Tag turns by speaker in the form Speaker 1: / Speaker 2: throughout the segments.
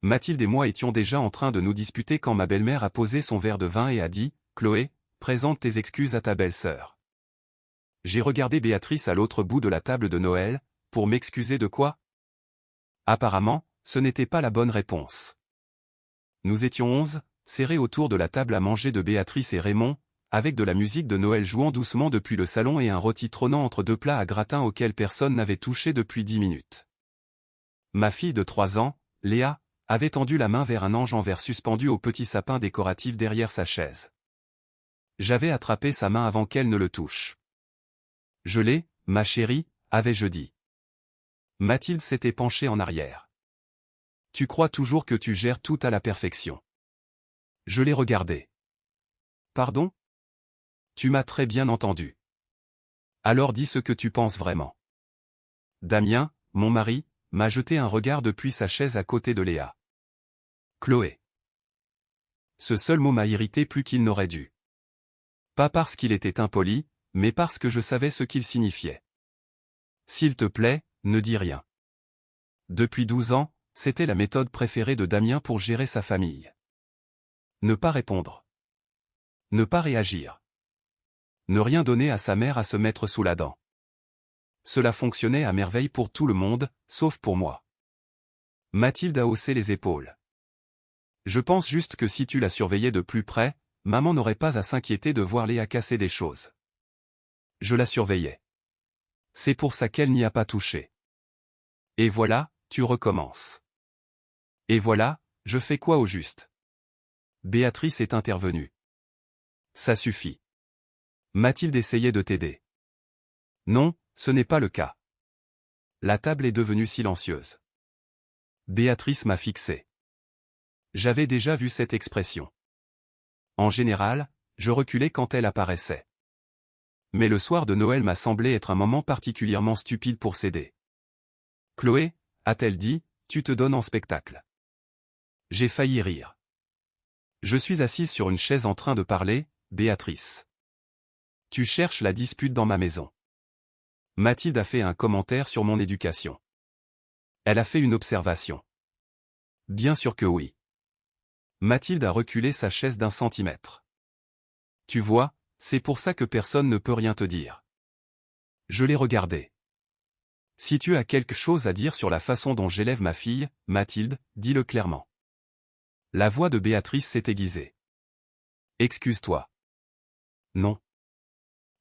Speaker 1: Mathilde et moi étions déjà en train de nous disputer quand ma belle-mère a posé son verre de vin et a dit « Chloé, présente tes excuses à ta belle-sœur. » J'ai regardé Béatrice à l'autre bout de la table de Noël, pour m'excuser de quoi? Apparemment, ce n'était pas la bonne réponse. Nous étions 11, serrés autour de la table à manger de Béatrice et Raymond, avec de la musique de Noël jouant doucement depuis le salon et un rôti trônant entre deux plats à gratin auxquels personne n'avait touché depuis 10 minutes. Ma fille de 3 ans, Léa, avait tendu la main vers un ange en verre suspendu au petit sapin décoratif derrière sa chaise. J'avais attrapé sa main avant qu'elle ne le touche. Je l'ai, ma chérie, avais-je dit. Mathilde s'était penchée en arrière. Tu crois toujours que tu gères tout à la perfection. Je l'ai regardé. Pardon? Tu m'as très bien entendu. Alors dis ce que tu penses vraiment. Damien, mon mari, m'a jeté un regard depuis sa chaise à côté de Léa. Chloé. Ce seul mot m'a irrité plus qu'il n'aurait dû. Pas parce qu'il était impoli, mais parce que je savais ce qu'il signifiait. S'il te plaît, ne dis rien. Depuis 12 ans, c'était la méthode préférée de Damien pour gérer sa famille. Ne pas répondre. Ne pas réagir. Ne rien donner à sa mère à se mettre sous la dent. Cela fonctionnait à merveille pour tout le monde, sauf pour moi. Mathilde a haussé les épaules. Je pense juste que si tu la surveillais de plus près, maman n'aurait pas à s'inquiéter de voir Léa casser des choses. Je la surveillais. C'est pour ça qu'elle n'y a pas touché. Et voilà, tu recommences. Et voilà, je fais quoi au juste? Béatrice est intervenue. Ça suffit. Mathilde essayait de t'aider. Non, ce n'est pas le cas. La table est devenue silencieuse. Béatrice m'a fixé. J'avais déjà vu cette expression. En général, je reculais quand elle apparaissait. Mais le soir de Noël m'a semblé être un moment particulièrement stupide pour céder. Chloé, a-t-elle dit, tu te donnes en spectacle. J'ai failli rire. Je suis assise sur une chaise en train de parler, Béatrice. Tu cherches la dispute dans ma maison. Mathilde a fait un commentaire sur mon éducation. Elle a fait une observation. Bien sûr que oui. Mathilde a reculé sa chaise d'1 centimètre. Tu vois, c'est pour ça que personne ne peut rien te dire. Je l'ai regardé. Si tu as quelque chose à dire sur la façon dont j'élève ma fille, Mathilde, dis-le clairement. La voix de Béatrice s'est aiguisée. Excuse-toi. Non.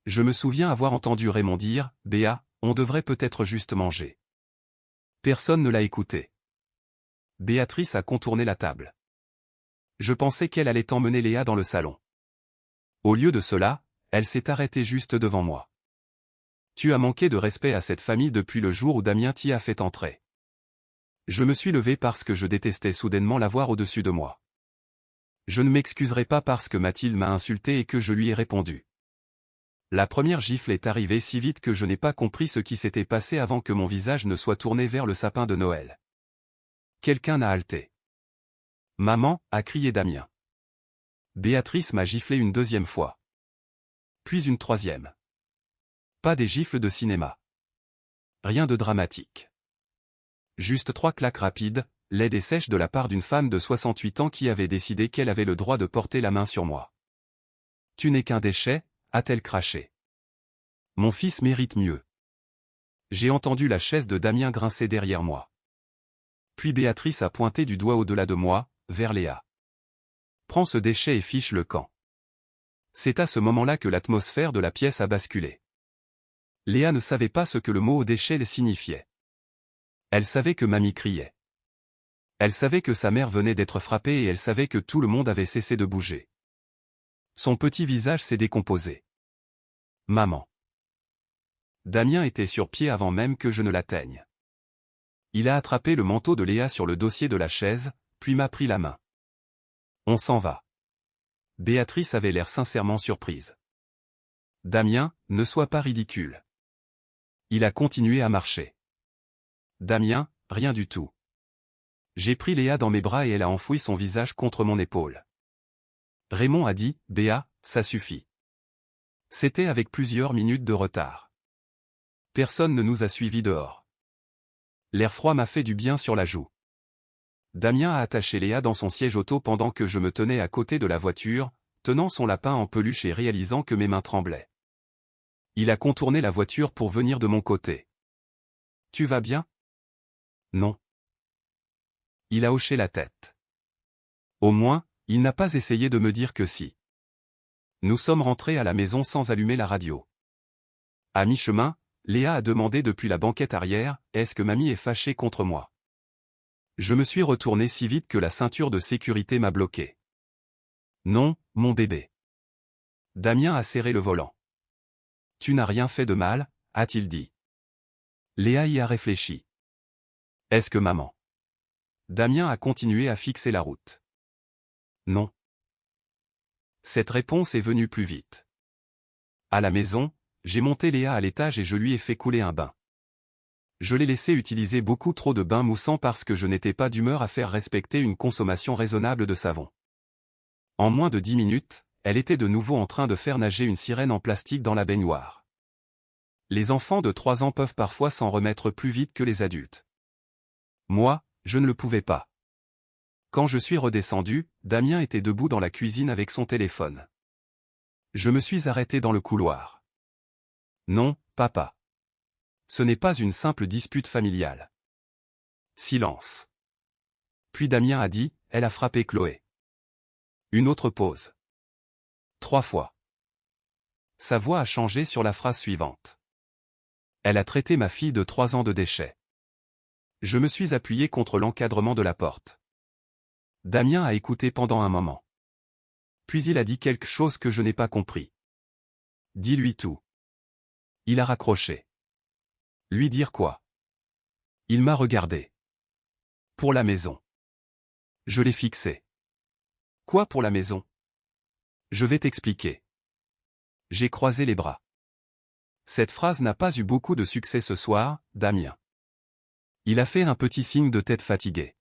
Speaker 1: Je me souviens avoir entendu Raymond dire, Béa, on devrait peut-être juste manger. Personne ne l'a écouté. Béatrice a contourné la table. Je pensais qu'elle allait emmener Léa dans le salon. Au lieu de cela, elle s'est arrêtée juste devant moi. Tu as manqué de respect à cette famille depuis le jour où Damien t'y a fait entrer. Je me suis levé parce que je détestais soudainement la voir au-dessus de moi. Je ne m'excuserai pas parce que Mathilde m'a insulté et que je lui ai répondu. La première gifle est arrivée si vite que je n'ai pas compris ce qui s'était passé avant que mon visage ne soit tourné vers le sapin de Noël. Quelqu'un a halté. Maman, a crié Damien. Béatrice m'a giflé une 2e fois. Puis une 3e. Pas des gifles de cinéma. Rien de dramatique. Juste 3 claques rapides, laides et sèches de la part d'une femme de 68 ans qui avait décidé qu'elle avait le droit de porter la main sur moi. Tu n'es qu'un déchet, a-t-elle craché. Mon fils mérite mieux. J'ai entendu la chaise de Damien grincer derrière moi. Puis Béatrice a pointé du doigt au-delà de moi, vers Léa. Prends ce déchet et fiche le camp. C'est à ce moment-là que l'atmosphère de la pièce a basculé. Léa ne savait pas ce que le mot déchet signifiait. Elle savait que mamie criait. Elle savait que sa mère venait d'être frappée et elle savait que tout le monde avait cessé de bouger. Son petit visage s'est décomposé. Maman. Damien était sur pied avant même que je ne l'atteigne. Il a attrapé le manteau de Léa sur le dossier de la chaise, puis m'a pris la main. On s'en va. Béatrice avait l'air sincèrement surprise. Damien, ne sois pas ridicule. Il a continué à marcher. Damien, rien du tout. J'ai pris Léa dans mes bras et elle a enfoui son visage contre mon épaule. Raymond a dit, Béa, ça suffit. C'était avec plusieurs minutes de retard. Personne ne nous a suivis dehors. L'air froid m'a fait du bien sur la joue. Damien a attaché Léa dans son siège auto pendant que je me tenais à côté de la voiture, tenant son lapin en peluche et réalisant que mes mains tremblaient. Il a contourné la voiture pour venir de mon côté. « Tu vas bien ? » ?»« Non. » Il a hoché la tête. Au moins, il n'a pas essayé de me dire que si. Nous sommes rentrés à la maison sans allumer la radio. À mi-chemin, Léa a demandé depuis la banquette arrière « Est-ce que mamie est fâchée contre moi ?» Je me suis retourné si vite que la ceinture de sécurité m'a bloqué. « Non, mon bébé. » Damien a serré le volant. « Tu n'as rien fait de mal, a-t-il dit. » Léa y a réfléchi. « Est-ce que maman ?» Damien a continué à fixer la route. « Non. » Cette réponse est venue plus vite. À la maison, j'ai monté Léa à l'étage et je lui ai fait couler un bain. Je l'ai laissé utiliser beaucoup trop de bains moussants parce que je n'étais pas d'humeur à faire respecter une consommation raisonnable de savon. En moins de 10 minutes, elle était de nouveau en train de faire nager une sirène en plastique dans la baignoire. Les enfants de 3 ans peuvent parfois s'en remettre plus vite que les adultes. Moi, je ne le pouvais pas. Quand je suis redescendu, Damien était debout dans la cuisine avec son téléphone. Je me suis arrêté dans le couloir. « Non, papa. Ce n'est pas une simple dispute familiale. » Silence. Puis Damien a dit, « Elle a frappé Chloé. » Une autre pause. 3 fois. Sa voix a changé sur la phrase suivante. « Elle a traité ma fille de 3 ans de déchet. » Je me suis appuyé contre l'encadrement de la porte. Damien a écouté pendant un moment. Puis il a dit quelque chose que je n'ai pas compris. « Dis-lui tout. » Il a raccroché. Lui dire quoi? Il m'a regardé. Pour la maison. Je l'ai fixé. Quoi pour la maison? Je vais t'expliquer. J'ai croisé les bras. Cette phrase n'a pas eu beaucoup de succès ce soir, Damien. Il a fait un petit signe de tête fatigué.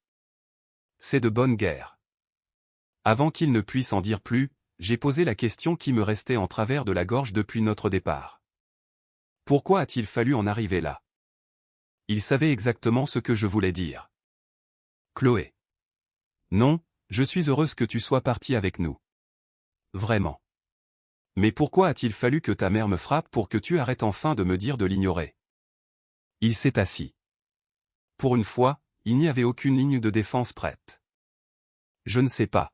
Speaker 1: C'est de bonne guerre. Avant qu'il ne puisse en dire plus, j'ai posé la question qui me restait en travers de la gorge depuis notre départ. Pourquoi a-t-il fallu en arriver là? Il savait exactement ce que je voulais dire. Chloé. Non, je suis heureuse que tu sois partie avec nous. Vraiment. Mais pourquoi a-t-il fallu que ta mère me frappe pour que tu arrêtes enfin de me dire de l'ignorer? Il s'est assis. Pour une fois, il n'y avait aucune ligne de défense prête. Je ne sais pas.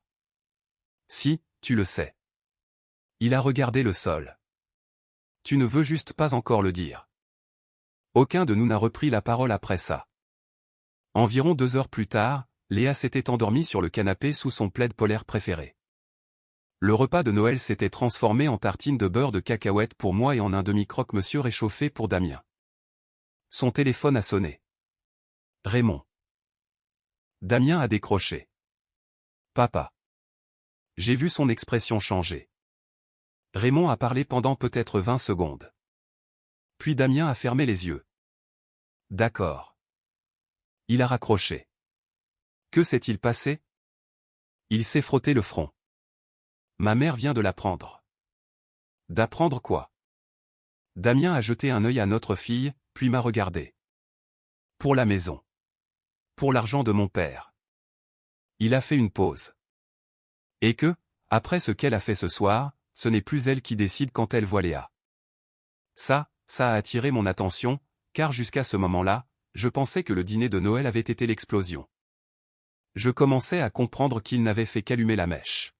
Speaker 1: Si, tu le sais. Il a regardé le sol. Tu ne veux juste pas encore le dire. Aucun de nous n'a repris la parole après ça. Environ 2 heures plus tard, Léa s'était endormie sur le canapé sous son plaid polaire préféré. Le repas de Noël s'était transformé en tartine de beurre de cacahuète pour moi et en un demi-croque-monsieur réchauffé pour Damien. Son téléphone a sonné. Raymond. Damien a décroché. Papa. J'ai vu son expression changer. Raymond a parlé pendant peut-être 20 secondes. Puis Damien a fermé les yeux. D'accord. Il a raccroché. Que s'est-il passé? Il s'est frotté le front. Ma mère vient de l'apprendre. D'apprendre quoi? Damien a jeté un œil à notre fille, puis m'a regardé. Pour la maison. Pour l'argent de mon père. Il a fait une pause. Et que, après ce qu'elle a fait ce soir, ce n'est plus elle qui décide quand elle voit Léa. Ça a attiré mon attention, car jusqu'à ce moment-là, je pensais que le dîner de Noël avait été l'explosion. Je commençais à comprendre qu'il n'avait fait qu'allumer la mèche.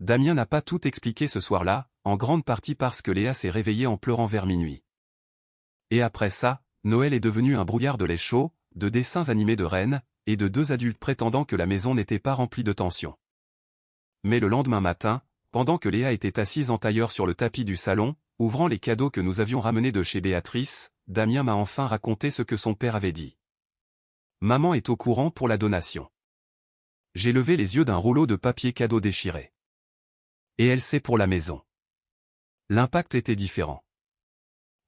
Speaker 1: Damien n'a pas tout expliqué ce soir-là, en grande partie parce que Léa s'est réveillée en pleurant vers minuit. Et après ça, Noël est devenu un brouillard de lait chaud, de dessins animés de rennes, et de 2 adultes prétendant que la maison n'était pas remplie de tension. Mais le lendemain matin, pendant que Léa était assise en tailleur sur le tapis du salon, ouvrant les cadeaux que nous avions ramenés de chez Béatrice, Damien m'a enfin raconté ce que son père avait dit. Maman est au courant pour la donation. J'ai levé les yeux d'un rouleau de papier cadeau déchiré. Et elle sait pour la maison. L'impact était différent.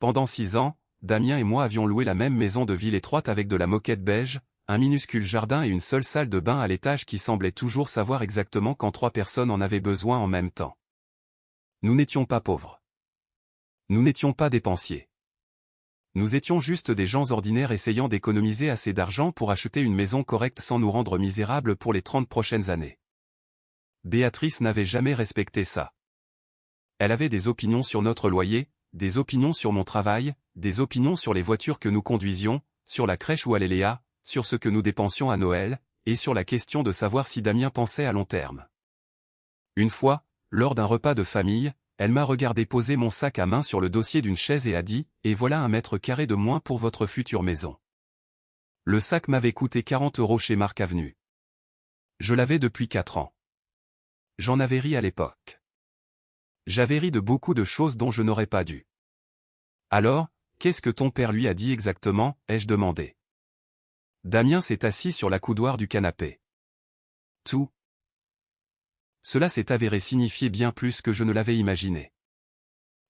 Speaker 1: Pendant 6 ans, Damien et moi avions loué la même maison de ville étroite avec de la moquette beige, un minuscule jardin et une seule salle de bain à l'étage qui semblait toujours savoir exactement quand 3 personnes en avaient besoin en même temps. Nous n'étions pas pauvres. Nous n'étions pas dépensiers. Nous étions juste des gens ordinaires essayant d'économiser assez d'argent pour acheter une maison correcte sans nous rendre misérables pour les 30 prochaines années. Béatrice n'avait jamais respecté ça. Elle avait des opinions sur notre loyer, des opinions sur mon travail, des opinions sur les voitures que nous conduisions, sur la crèche où allait Léa, sur ce que nous dépensions à Noël, et sur la question de savoir si Damien pensait à long terme. Une fois, lors d'un repas de famille, elle m'a regardé poser mon sac à main sur le dossier d'une chaise et a dit « Et voilà 1 m² de moins pour votre future maison. » Le sac m'avait coûté 40 € chez Marc Avenue. Je l'avais depuis 4 ans. J'en avais ri à l'époque. J'avais ri de beaucoup de choses dont je n'aurais pas dû. Alors, qu'est-ce que ton père lui a dit exactement, ai-je demandé. Damien s'est assis sur l'accoudoir du canapé. Tout. Cela s'est avéré signifier bien plus que je ne l'avais imaginé.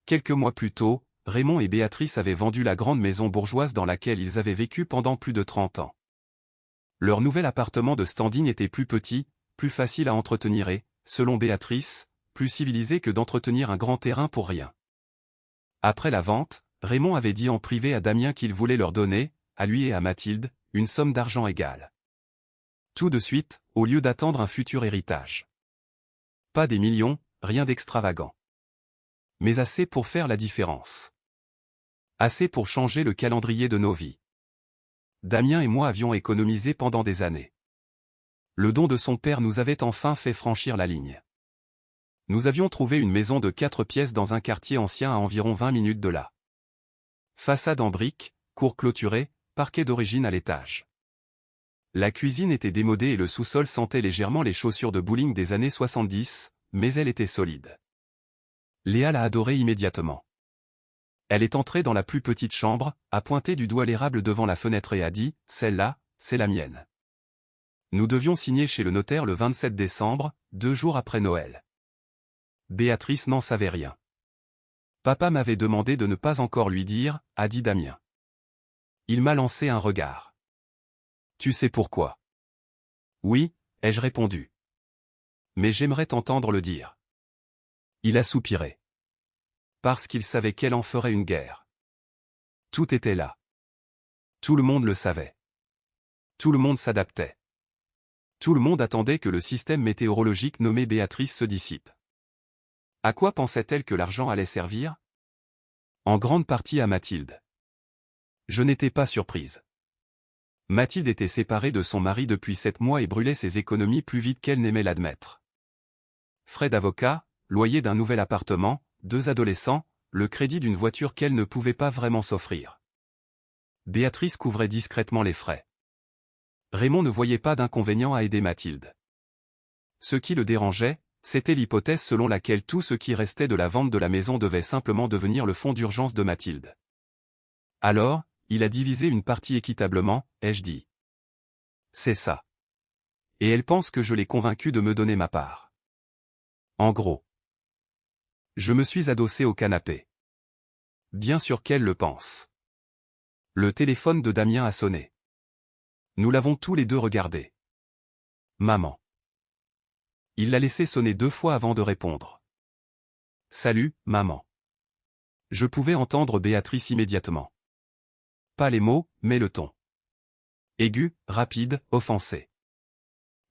Speaker 1: Quelques mois plus tôt, Raymond et Béatrice avaient vendu la grande maison bourgeoise dans laquelle ils avaient vécu pendant plus de 30 ans. Leur nouvel appartement de standing était plus petit, plus facile à entretenir et, selon Béatrice, plus civilisé que d'entretenir un grand terrain pour rien. Après la vente, Raymond avait dit en privé à Damien qu'il voulait leur donner, à lui et à Mathilde, une somme d'argent égale. Tout de suite, au lieu d'attendre un futur héritage. Pas des millions, rien d'extravagant. Mais assez pour faire la différence. Assez pour changer le calendrier de nos vies. Damien et moi avions économisé pendant des années. Le don de son père nous avait enfin fait franchir la ligne. Nous avions trouvé une maison de 4 pièces dans un quartier ancien à environ 20 minutes de là. Façade en briques, cour clôturée, parquet d'origine à l'étage. La cuisine était démodée et le sous-sol sentait légèrement les chaussures de bowling des années 70, mais elle était solide. Léa l'a adorée immédiatement. Elle est entrée dans la plus petite chambre, a pointé du doigt l'érable devant la fenêtre et a dit « Celle-là, c'est la mienne ». Nous devions signer chez le notaire le 27 décembre, 2 jours après Noël. Béatrice n'en savait rien. Papa m'avait demandé de ne pas encore lui dire, a dit Damien. Il m'a lancé un regard. Tu sais pourquoi? Oui, ai-je répondu. Mais j'aimerais t'entendre le dire. Il a soupiré. Parce qu'il savait qu'elle en ferait une guerre. Tout était là. Tout le monde le savait. Tout le monde s'adaptait. Tout le monde attendait que le système météorologique nommé Béatrice se dissipe. À quoi pensait-elle que l'argent allait servir? En grande partie à Mathilde. Je n'étais pas surprise. Mathilde était séparée de son mari depuis 7 mois et brûlait ses économies plus vite qu'elle n'aimait l'admettre. Frais d'avocat, loyer d'un nouvel appartement, 2 adolescents, le crédit d'une voiture qu'elle ne pouvait pas vraiment s'offrir. Béatrice couvrait discrètement les frais. Raymond ne voyait pas d'inconvénient à aider Mathilde. Ce qui le dérangeait, c'était l'hypothèse selon laquelle tout ce qui restait de la vente de la maison devait simplement devenir le fonds d'urgence de Mathilde. Alors, il a divisé une partie équitablement, ai-je dit. C'est ça. Et elle pense que je l'ai convaincue de me donner ma part. En gros. Je me suis adossé au canapé. Bien sûr qu'elle le pense. Le téléphone de Damien a sonné. Nous l'avons tous les deux regardé. Maman. Il l'a laissé sonner 2 fois avant de répondre. Salut, maman. Je pouvais entendre Béatrice immédiatement. Pas les mots, mais le ton. Aigu, rapide, offensé.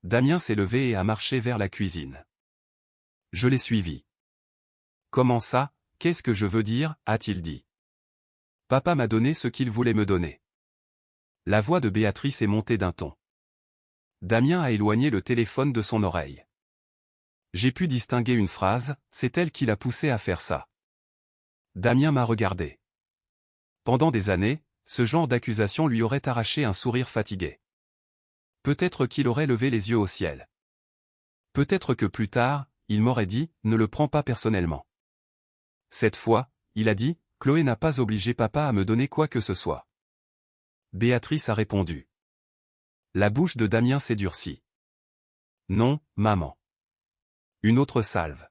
Speaker 1: Damien s'est levé et a marché vers la cuisine. Je l'ai suivi. Comment ça, qu'est-ce que je veux dire, a-t-il dit. Papa m'a donné ce qu'il voulait me donner. La voix de Béatrice est montée d'un ton. Damien a éloigné le téléphone de son oreille. J'ai pu distinguer une phrase, c'est elle qui l'a poussé à faire ça. Damien m'a regardé. Pendant des années, ce genre d'accusation lui aurait arraché un sourire fatigué. Peut-être qu'il aurait levé les yeux au ciel. Peut-être que plus tard, il m'aurait dit, ne le prends pas personnellement. Cette fois, il a dit, Chloé n'a pas obligé papa à me donner quoi que ce soit. Béatrice a répondu. La bouche de Damien s'est durcie. Non, maman. Une autre salve.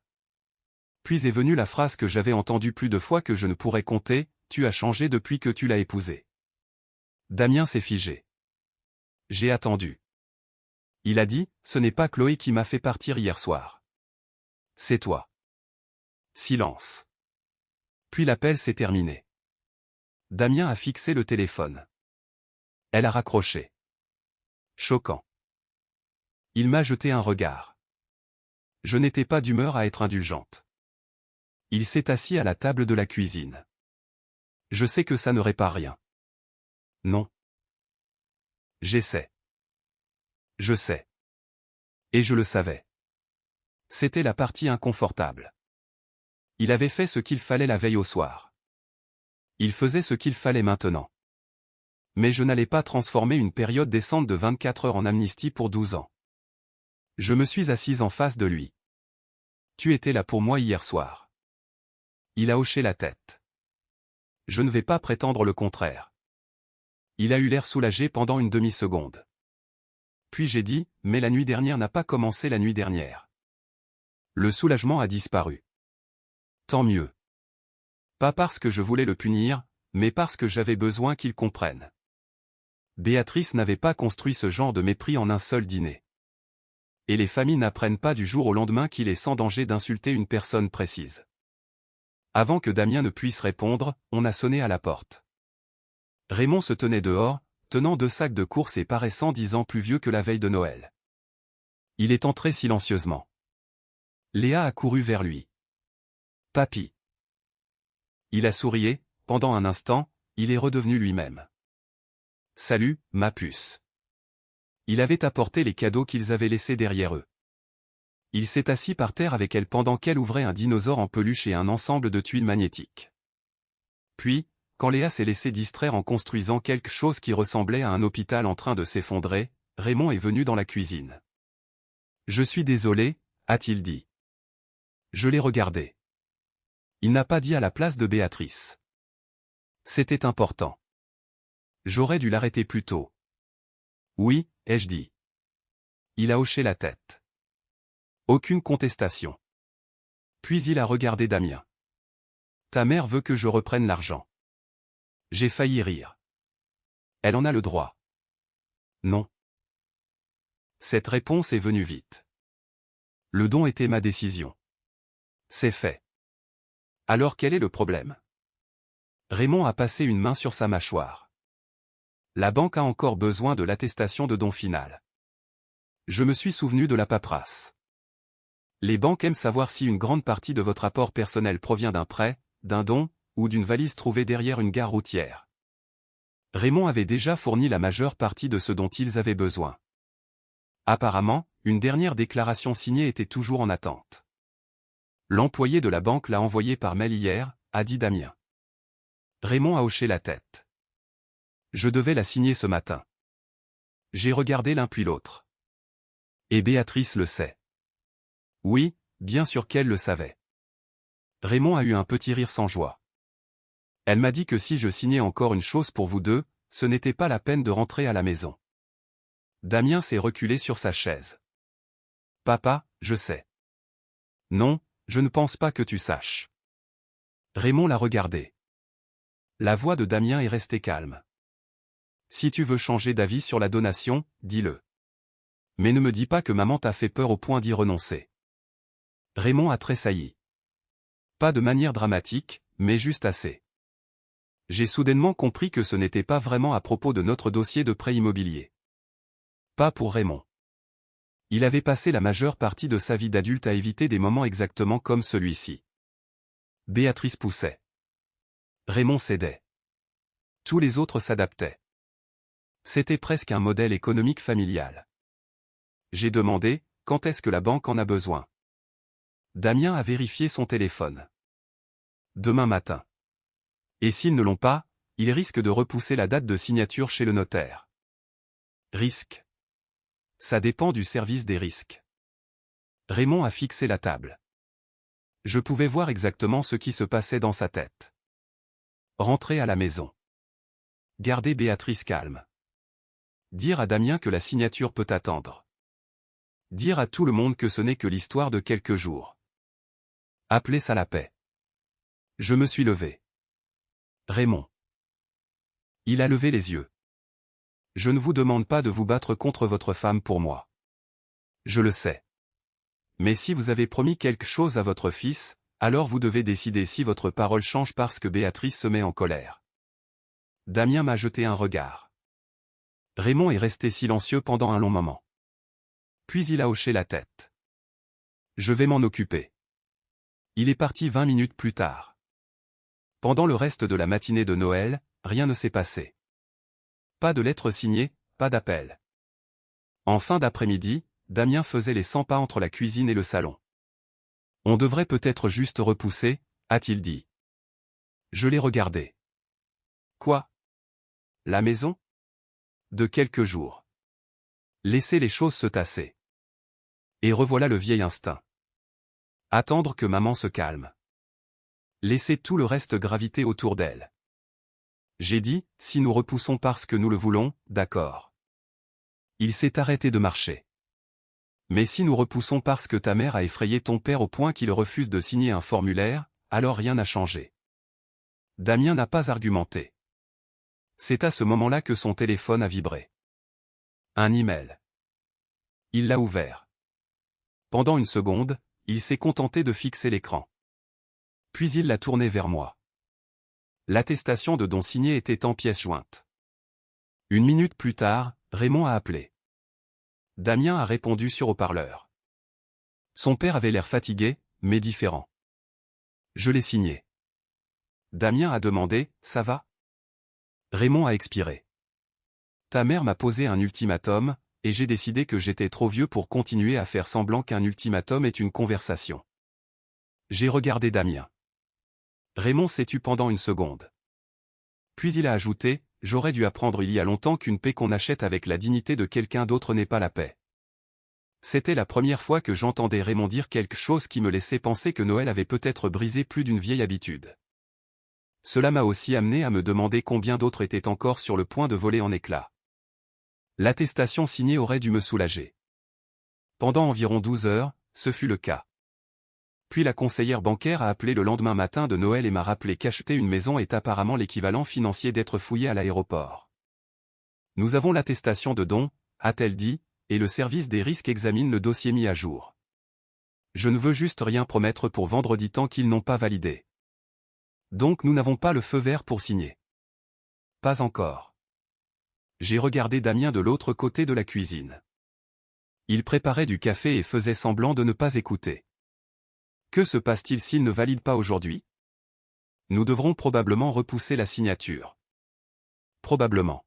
Speaker 1: Puis est venue la phrase que j'avais entendue plus de fois que je ne pourrais compter, tu as changé depuis que tu l'as épousée. Damien s'est figé. J'ai attendu. Il a dit, ce n'est pas Chloé qui m'a fait partir hier soir. C'est toi. Silence. Puis l'appel s'est terminé. Damien a fixé le téléphone. Elle a raccroché. Choquant. Il m'a jeté un regard. Je n'étais pas d'humeur à être indulgente. Il s'est assis à la table de la cuisine. Je sais que ça ne répare rien. Non. J'essaie. Je sais. Et je le savais. C'était la partie inconfortable. Il avait fait ce qu'il fallait la veille au soir. Il faisait ce qu'il fallait maintenant. Mais je n'allais pas transformer une période décente de 24 heures en amnistie pour 12 ans. Je me suis assise en face de lui. Tu étais là pour moi hier soir. Il a hoché la tête. Je ne vais pas prétendre le contraire. Il a eu l'air soulagé pendant une demi-seconde. Puis j'ai dit, mais la nuit dernière n'a pas commencé la nuit dernière. Le soulagement a disparu. Tant mieux. Pas parce que je voulais le punir, mais parce que j'avais besoin qu'il comprenne. Béatrice n'avait pas construit ce genre de mépris en un seul dîner. Et les familles n'apprennent pas du jour au lendemain qu'il est sans danger d'insulter une personne précise. Avant que Damien ne puisse répondre, on a sonné à la porte. Raymond se tenait dehors, tenant 2 sacs de courses et paraissant 10 ans plus vieux que la veille de Noël. Il est entré silencieusement. Léa a couru vers lui. « Papy !» Il a sourié, pendant un instant, il est redevenu lui-même. « Salut, ma puce. » Il avait apporté les cadeaux qu'ils avaient laissés derrière eux. Il s'est assis par terre avec elle pendant qu'elle ouvrait un dinosaure en peluche et un ensemble de tuiles magnétiques. Puis, quand Léa s'est laissée distraire en construisant quelque chose qui ressemblait à un hôpital en train de s'effondrer, Raymond est venu dans la cuisine. « Je suis désolé, » a-t-il dit. Je l'ai regardé. Il n'a pas dit à la place de Béatrice. C'était important. J'aurais dû l'arrêter plus tôt. Oui, ai-je dit. Il a hoché la tête. Aucune contestation. Puis il a regardé Damien. Ta mère veut que je reprenne l'argent. J'ai failli rire. Elle en a le droit. Non. Cette réponse est venue vite. Le don était ma décision. C'est fait. Alors quel est le problème? Raymond a passé une main sur sa mâchoire. La banque a encore besoin de l'attestation de don final. Je me suis souvenu de la paperasse. Les banques aiment savoir si une grande partie de votre apport personnel provient d'un prêt, d'un don, ou d'une valise trouvée derrière une gare routière. Raymond avait déjà fourni la majeure partie de ce dont ils avaient besoin. Apparemment, une dernière déclaration signée était toujours en attente. L'employé de la banque l'a envoyé par mail hier, a dit Damien. Raymond a hoché la tête. Je devais la signer ce matin. J'ai regardé l'un puis l'autre. Et Béatrice le sait. Oui, bien sûr qu'elle le savait. Raymond a eu un petit rire sans joie. Elle m'a dit que si je signais encore une chose pour vous deux, ce n'était pas la peine de rentrer à la maison. Damien s'est reculé sur sa chaise. Papa, je sais. Non, je ne pense pas que tu saches. Raymond l'a regardé. La voix de Damien est restée calme. Si tu veux changer d'avis sur la donation, dis-le. Mais ne me dis pas que maman t'a fait peur au point d'y renoncer. Raymond a tressailli. Pas de manière dramatique, mais juste assez. J'ai soudainement compris que ce n'était pas vraiment à propos de notre dossier de prêt immobilier. Pas pour Raymond. Il avait passé la majeure partie de sa vie d'adulte à éviter des moments exactement comme celui-ci. Béatrice poussait. Raymond cédait. Tous les autres s'adaptaient. C'était presque un modèle économique familial. J'ai demandé, quand est-ce que la banque en a besoin? Damien a vérifié son téléphone. Demain matin. Et s'ils ne l'ont pas, ils risquent de repousser la date de signature chez le notaire. Risque. Ça dépend du service des risques. Raymond a fixé la table. Je pouvais voir exactement ce qui se passait dans sa tête. Rentrer à la maison. Garder Béatrice calme. Dire à Damien que la signature peut attendre. Dire à tout le monde que ce n'est que l'histoire de quelques jours. Appeler ça la paix. Je me suis levé. Raymond. Il a levé les yeux. Je ne vous demande pas de vous battre contre votre femme pour moi. Je le sais. Mais si vous avez promis quelque chose à votre fils, alors vous devez décider si votre parole change parce que Béatrice se met en colère. Damien m'a jeté un regard. Raymond est resté silencieux pendant un long moment. Puis il a hoché la tête. Je vais m'en occuper. Il est parti 20 minutes plus tard. Pendant le reste de la matinée de Noël, rien ne s'est passé. Pas de lettre signée, pas d'appel. En fin d'après-midi, Damien faisait les 100 pas entre la cuisine et le salon. On devrait peut-être juste repousser, a-t-il dit. Je l'ai regardé. Quoi? La maison? De quelques jours. Laisser les choses se tasser. Et revoilà le vieil instinct. Attendre que maman se calme. Laisser tout le reste graviter autour d'elle. J'ai dit, si nous repoussons parce que nous le voulons, d'accord. Il s'est arrêté de marcher. Mais si nous repoussons parce que ta mère a effrayé ton père au point qu'il refuse de signer un formulaire, alors rien n'a changé. Damien n'a pas argumenté. C'est à ce moment-là que son téléphone a vibré. Un email. Il l'a ouvert. Pendant une seconde, il s'est contenté de fixer l'écran. Puis il l'a tourné vers moi. L'attestation de don signée était en pièces jointes. Une minute plus tard, Raymond a appelé. Damien a répondu sur haut-parleur. Son père avait l'air fatigué, mais différent. Je l'ai signé. Damien a demandé, ça va? Raymond a expiré. Ta mère m'a posé un ultimatum, et j'ai décidé que j'étais trop vieux pour continuer à faire semblant qu'un ultimatum est une conversation. J'ai regardé Damien. Raymond s'est tu pendant une seconde. Puis il a ajouté, j'aurais dû apprendre il y a longtemps qu'une paix qu'on achète avec la dignité de quelqu'un d'autre n'est pas la paix. C'était la première fois que j'entendais Raymond dire quelque chose qui me laissait penser que Noël avait peut-être brisé plus d'une vieille habitude. Cela m'a aussi amené à me demander combien d'autres étaient encore sur le point de voler en éclats. L'attestation signée aurait dû me soulager. Pendant environ 12 heures, ce fut le cas. Puis la conseillère bancaire a appelé le lendemain matin de Noël et m'a rappelé qu'acheter une maison est apparemment l'équivalent financier d'être fouillé à l'aéroport. Nous avons l'attestation de don, a-t-elle dit, et le service des risques examine le dossier mis à jour. Je ne veux juste rien promettre pour vendredi tant qu'ils n'ont pas validé. Donc nous n'avons pas le feu vert pour signer. Pas encore. J'ai regardé Damien de l'autre côté de la cuisine. Il préparait du café et faisait semblant de ne pas écouter. Que se passe-t-il s'il ne valide pas aujourd'hui? Nous devrons probablement repousser la signature. Probablement.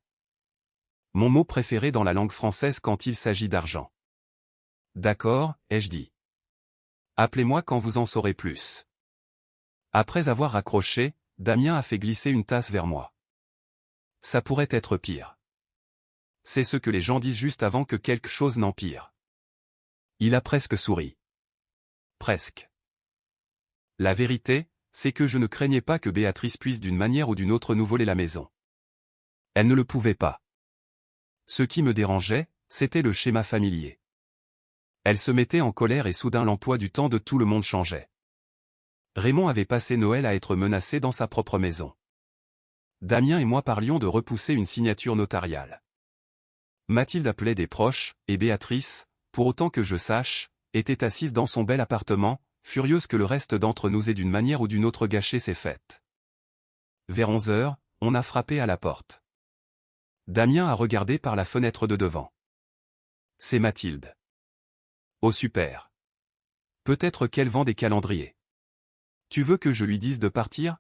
Speaker 1: Mon mot préféré dans la langue française quand il s'agit d'argent. D'accord, ai-je dit. Appelez-moi quand vous en saurez plus. Après avoir raccroché, Damien a fait glisser une tasse vers moi. Ça pourrait être pire. C'est ce que les gens disent juste avant que quelque chose n'empire. Il a presque souri. Presque. La vérité, c'est que je ne craignais pas que Béatrice puisse d'une manière ou d'une autre nous voler la maison. Elle ne le pouvait pas. Ce qui me dérangeait, c'était le schéma familier. Elle se mettait en colère et soudain l'emploi du temps de tout le monde changeait. Raymond avait passé Noël à être menacé dans sa propre maison. Damien et moi parlions de repousser une signature notariale. Mathilde appelait des proches, et Béatrice, pour autant que je sache, était assise dans son bel appartement, furieuse que le reste d'entre nous ait d'une manière ou d'une autre gâché ses fêtes. Vers 11 heures, on a frappé à la porte. Damien a regardé par la fenêtre de devant. C'est Mathilde. Oh super. Peut-être qu'elle vend des calendriers. Tu veux que je lui dise de partir?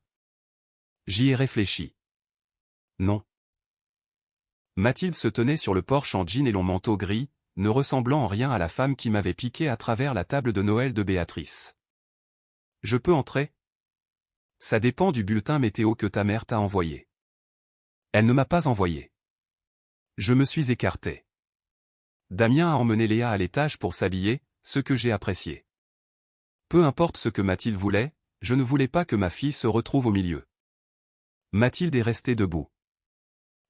Speaker 1: J'y ai réfléchi. Non. Mathilde se tenait sur le porche en jean et long manteau gris, ne ressemblant en rien à la femme qui m'avait piqué à travers la table de Noël de Béatrice. Je peux entrer? Ça dépend du bulletin météo que ta mère t'a envoyé. Elle ne m'a pas envoyé. Je me suis écarté. Damien a emmené Léa à l'étage pour s'habiller, ce que j'ai apprécié. Peu importe ce que Mathilde voulait, je ne voulais pas que ma fille se retrouve au milieu. Mathilde est restée debout.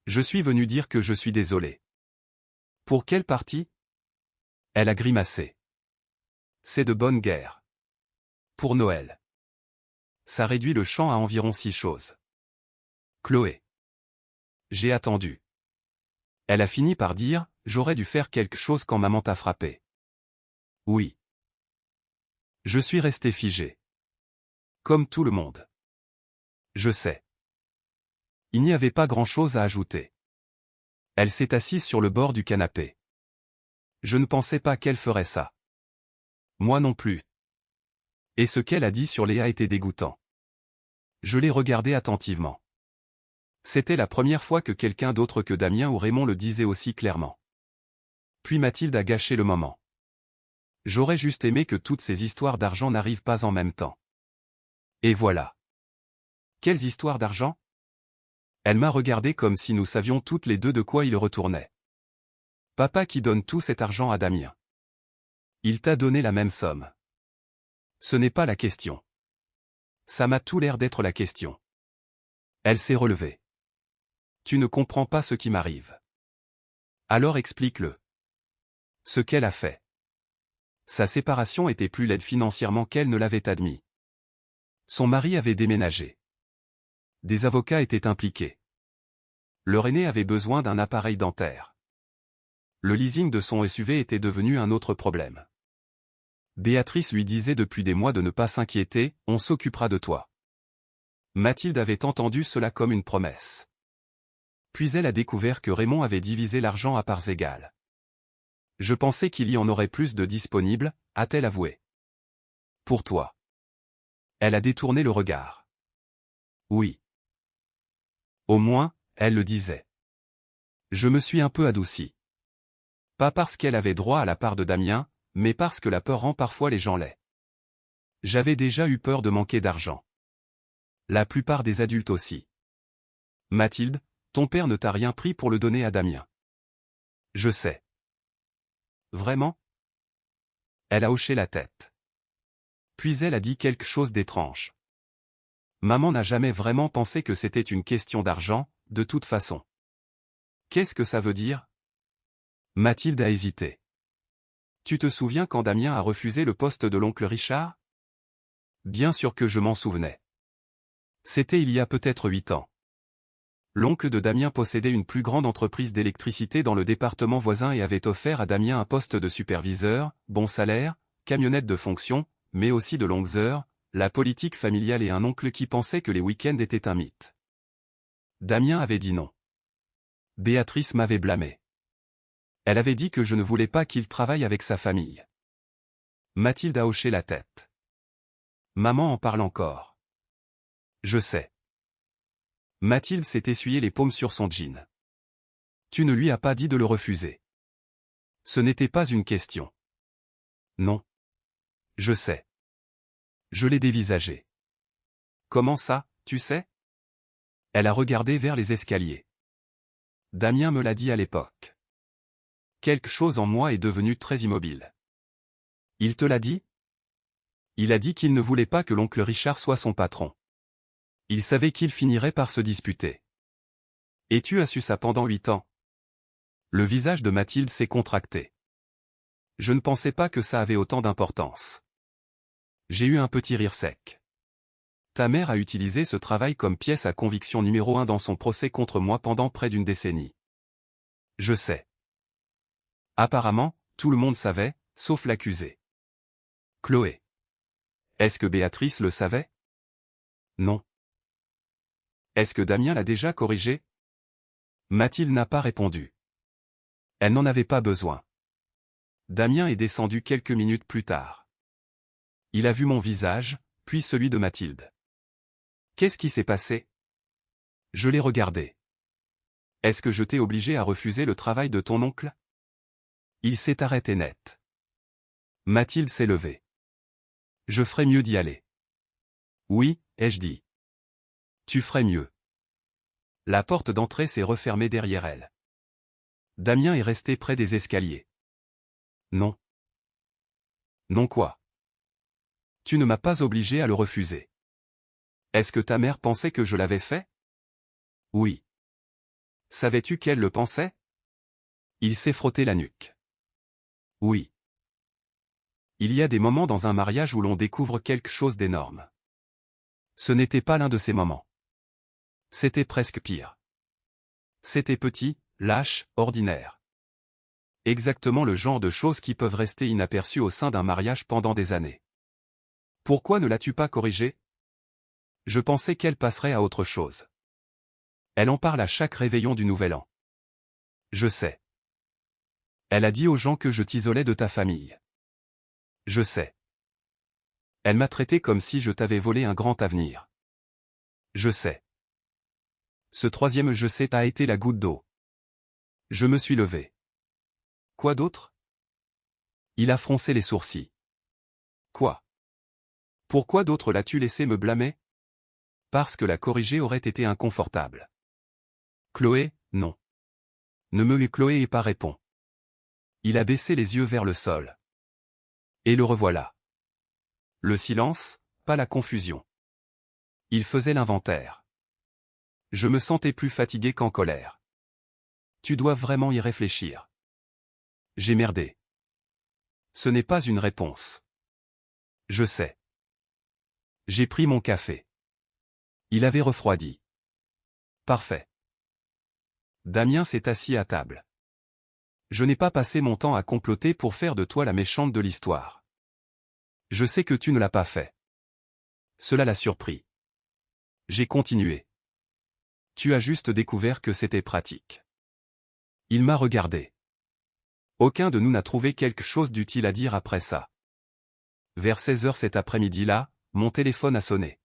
Speaker 1: Je suis venu dire que je suis désolé. Pour quelle partie? Elle a grimacé. C'est de bonne guerre. Pour Noël. Ça réduit le champ à environ 6 choses. Chloé. J'ai attendu. Elle a fini par dire, j'aurais dû faire quelque chose quand maman t'a frappé. Oui. Je suis resté figé. Comme tout le monde. Je sais. Il n'y avait pas grand-chose à ajouter. Elle s'est assise sur le bord du canapé. Je ne pensais pas qu'elle ferait ça. Moi non plus. Et ce qu'elle a dit sur Léa était dégoûtant. Je l'ai regardé attentivement. C'était la première fois que quelqu'un d'autre que Damien ou Raymond le disait aussi clairement. Puis Mathilde a gâché le moment. J'aurais juste aimé que toutes ces histoires d'argent n'arrivent pas en même temps. Et voilà. Quelles histoires d'argent? Elle m'a regardé comme si nous savions toutes les deux de quoi il retournait. Papa qui donne tout cet argent à Damien. Il t'a donné la même somme. Ce n'est pas la question. Ça m'a tout l'air d'être la question. Elle s'est relevée. Tu ne comprends pas ce qui m'arrive. Alors explique-le. Ce qu'elle a fait. Sa séparation était plus laide financièrement qu'elle ne l'avait admis. Son mari avait déménagé. Des avocats étaient impliqués. Leur aîné avait besoin d'un appareil dentaire. Le leasing de son SUV était devenu un autre problème. Béatrice lui disait depuis des mois de ne pas s'inquiéter, on s'occupera de toi. Mathilde avait entendu cela comme une promesse. Puis elle a découvert que Raymond avait divisé l'argent à parts égales. Je pensais qu'il y en aurait plus de disponibles, a-t-elle avoué. Pour toi. Elle a détourné le regard. Oui. Au moins, elle le disait. Je me suis un peu adouci. Pas parce qu'elle avait droit à la part de Damien, mais parce que la peur rend parfois les gens laids. J'avais déjà eu peur de manquer d'argent. La plupart des adultes aussi. Mathilde, ton père ne t'a rien pris pour le donner à Damien. Je sais. Vraiment? Elle a hoché la tête. Puis elle a dit quelque chose d'étrange. Maman n'a jamais vraiment pensé que c'était une question d'argent, de toute façon. Qu'est-ce que ça veut dire? Mathilde a hésité. Tu te souviens quand Damien a refusé le poste de l'oncle Richard? Bien sûr que je m'en souvenais. C'était il y a peut-être 8 ans. L'oncle de Damien possédait une plus grande entreprise d'électricité dans le département voisin et avait offert à Damien un poste de superviseur, bon salaire, camionnette de fonction, mais aussi de longues heures, la politique familiale et un oncle qui pensait que les week-ends étaient un mythe. Damien avait dit non. Béatrice m'avait blâmé. Elle avait dit que je ne voulais pas qu'il travaille avec sa famille. Mathilde a hoché la tête. Maman en parle encore. Je sais. Mathilde s'est essuyé les paumes sur son jean. Tu ne lui as pas dit de le refuser. Ce n'était pas une question. Non. Je sais. Je l'ai dévisagé. Comment ça, tu sais? Elle a regardé vers les escaliers. Damien me l'a dit à l'époque. Quelque chose en moi est devenu très immobile. Il te l'a dit? Il a dit qu'il ne voulait pas que l'oncle Richard soit son patron. Il savait qu'il finirait par se disputer. Et tu as su ça pendant 8 ans. Le visage de Mathilde s'est contracté. Je ne pensais pas que ça avait autant d'importance. J'ai eu un petit rire sec. Ta mère a utilisé ce travail comme pièce à conviction numéro 1 dans son procès contre moi pendant près d'une décennie. Je sais. Apparemment, tout le monde savait, sauf l'accusé. Chloé. Est-ce que Béatrice le savait? Non. Est-ce que Damien l'a déjà corrigé? Mathilde n'a pas répondu. Elle n'en avait pas besoin. Damien est descendu quelques minutes plus tard. Il a vu mon visage, puis celui de Mathilde. Qu'est-ce qui s'est passé? Je l'ai regardé. Est-ce que je t'ai obligé à refuser le travail de ton oncle? Il s'est arrêté net. Mathilde s'est levée. Je ferais mieux d'y aller. Oui, ai-je dit. Tu ferais mieux. La porte d'entrée s'est refermée derrière elle. Damien est resté près des escaliers. Non. Non quoi? Tu ne m'as pas obligé à le refuser. Est-ce que ta mère pensait que je l'avais fait? Oui. Savais-tu qu'elle le pensait? Il s'est frotté la nuque. Oui. Il y a des moments dans un mariage où l'on découvre quelque chose d'énorme. Ce n'était pas l'un de ces moments. C'était presque pire. C'était petit, lâche, ordinaire. Exactement le genre de choses qui peuvent rester inaperçues au sein d'un mariage pendant des années. Pourquoi ne l'as-tu pas corrigée? Je pensais qu'elle passerait à autre chose. Elle en parle à chaque réveillon du Nouvel An. Je sais. Elle a dit aux gens que je t'isolais de ta famille. Je sais. Elle m'a traité comme si je t'avais volé un grand avenir. Je sais. Ce troisième je sais a été la goutte d'eau. Je me suis levé. Quoi d'autre? Il a froncé les sourcils. Quoi? Pourquoi d'autre l'as-tu laissé me blâmer? Parce que la corriger aurait été inconfortable. Chloé, non. Ne me Chloé et pas répond. Il a baissé les yeux vers le sol. Et le revoilà. Le silence, pas la confusion. Il faisait l'inventaire. Je me sentais plus fatigué qu'en colère. Tu dois vraiment y réfléchir. J'ai merdé. Ce n'est pas une réponse. Je sais. J'ai pris mon café. Il avait refroidi. Parfait. Damien s'est assis à table. Je n'ai pas passé mon temps à comploter pour faire de toi la méchante de l'histoire. Je sais que tu ne l'as pas fait. Cela l'a surpris. J'ai continué. Tu as juste découvert que c'était pratique. Il m'a regardé. Aucun de nous n'a trouvé quelque chose d'utile à dire après ça. Vers 16 h cet après-midi-là, mon téléphone a sonné.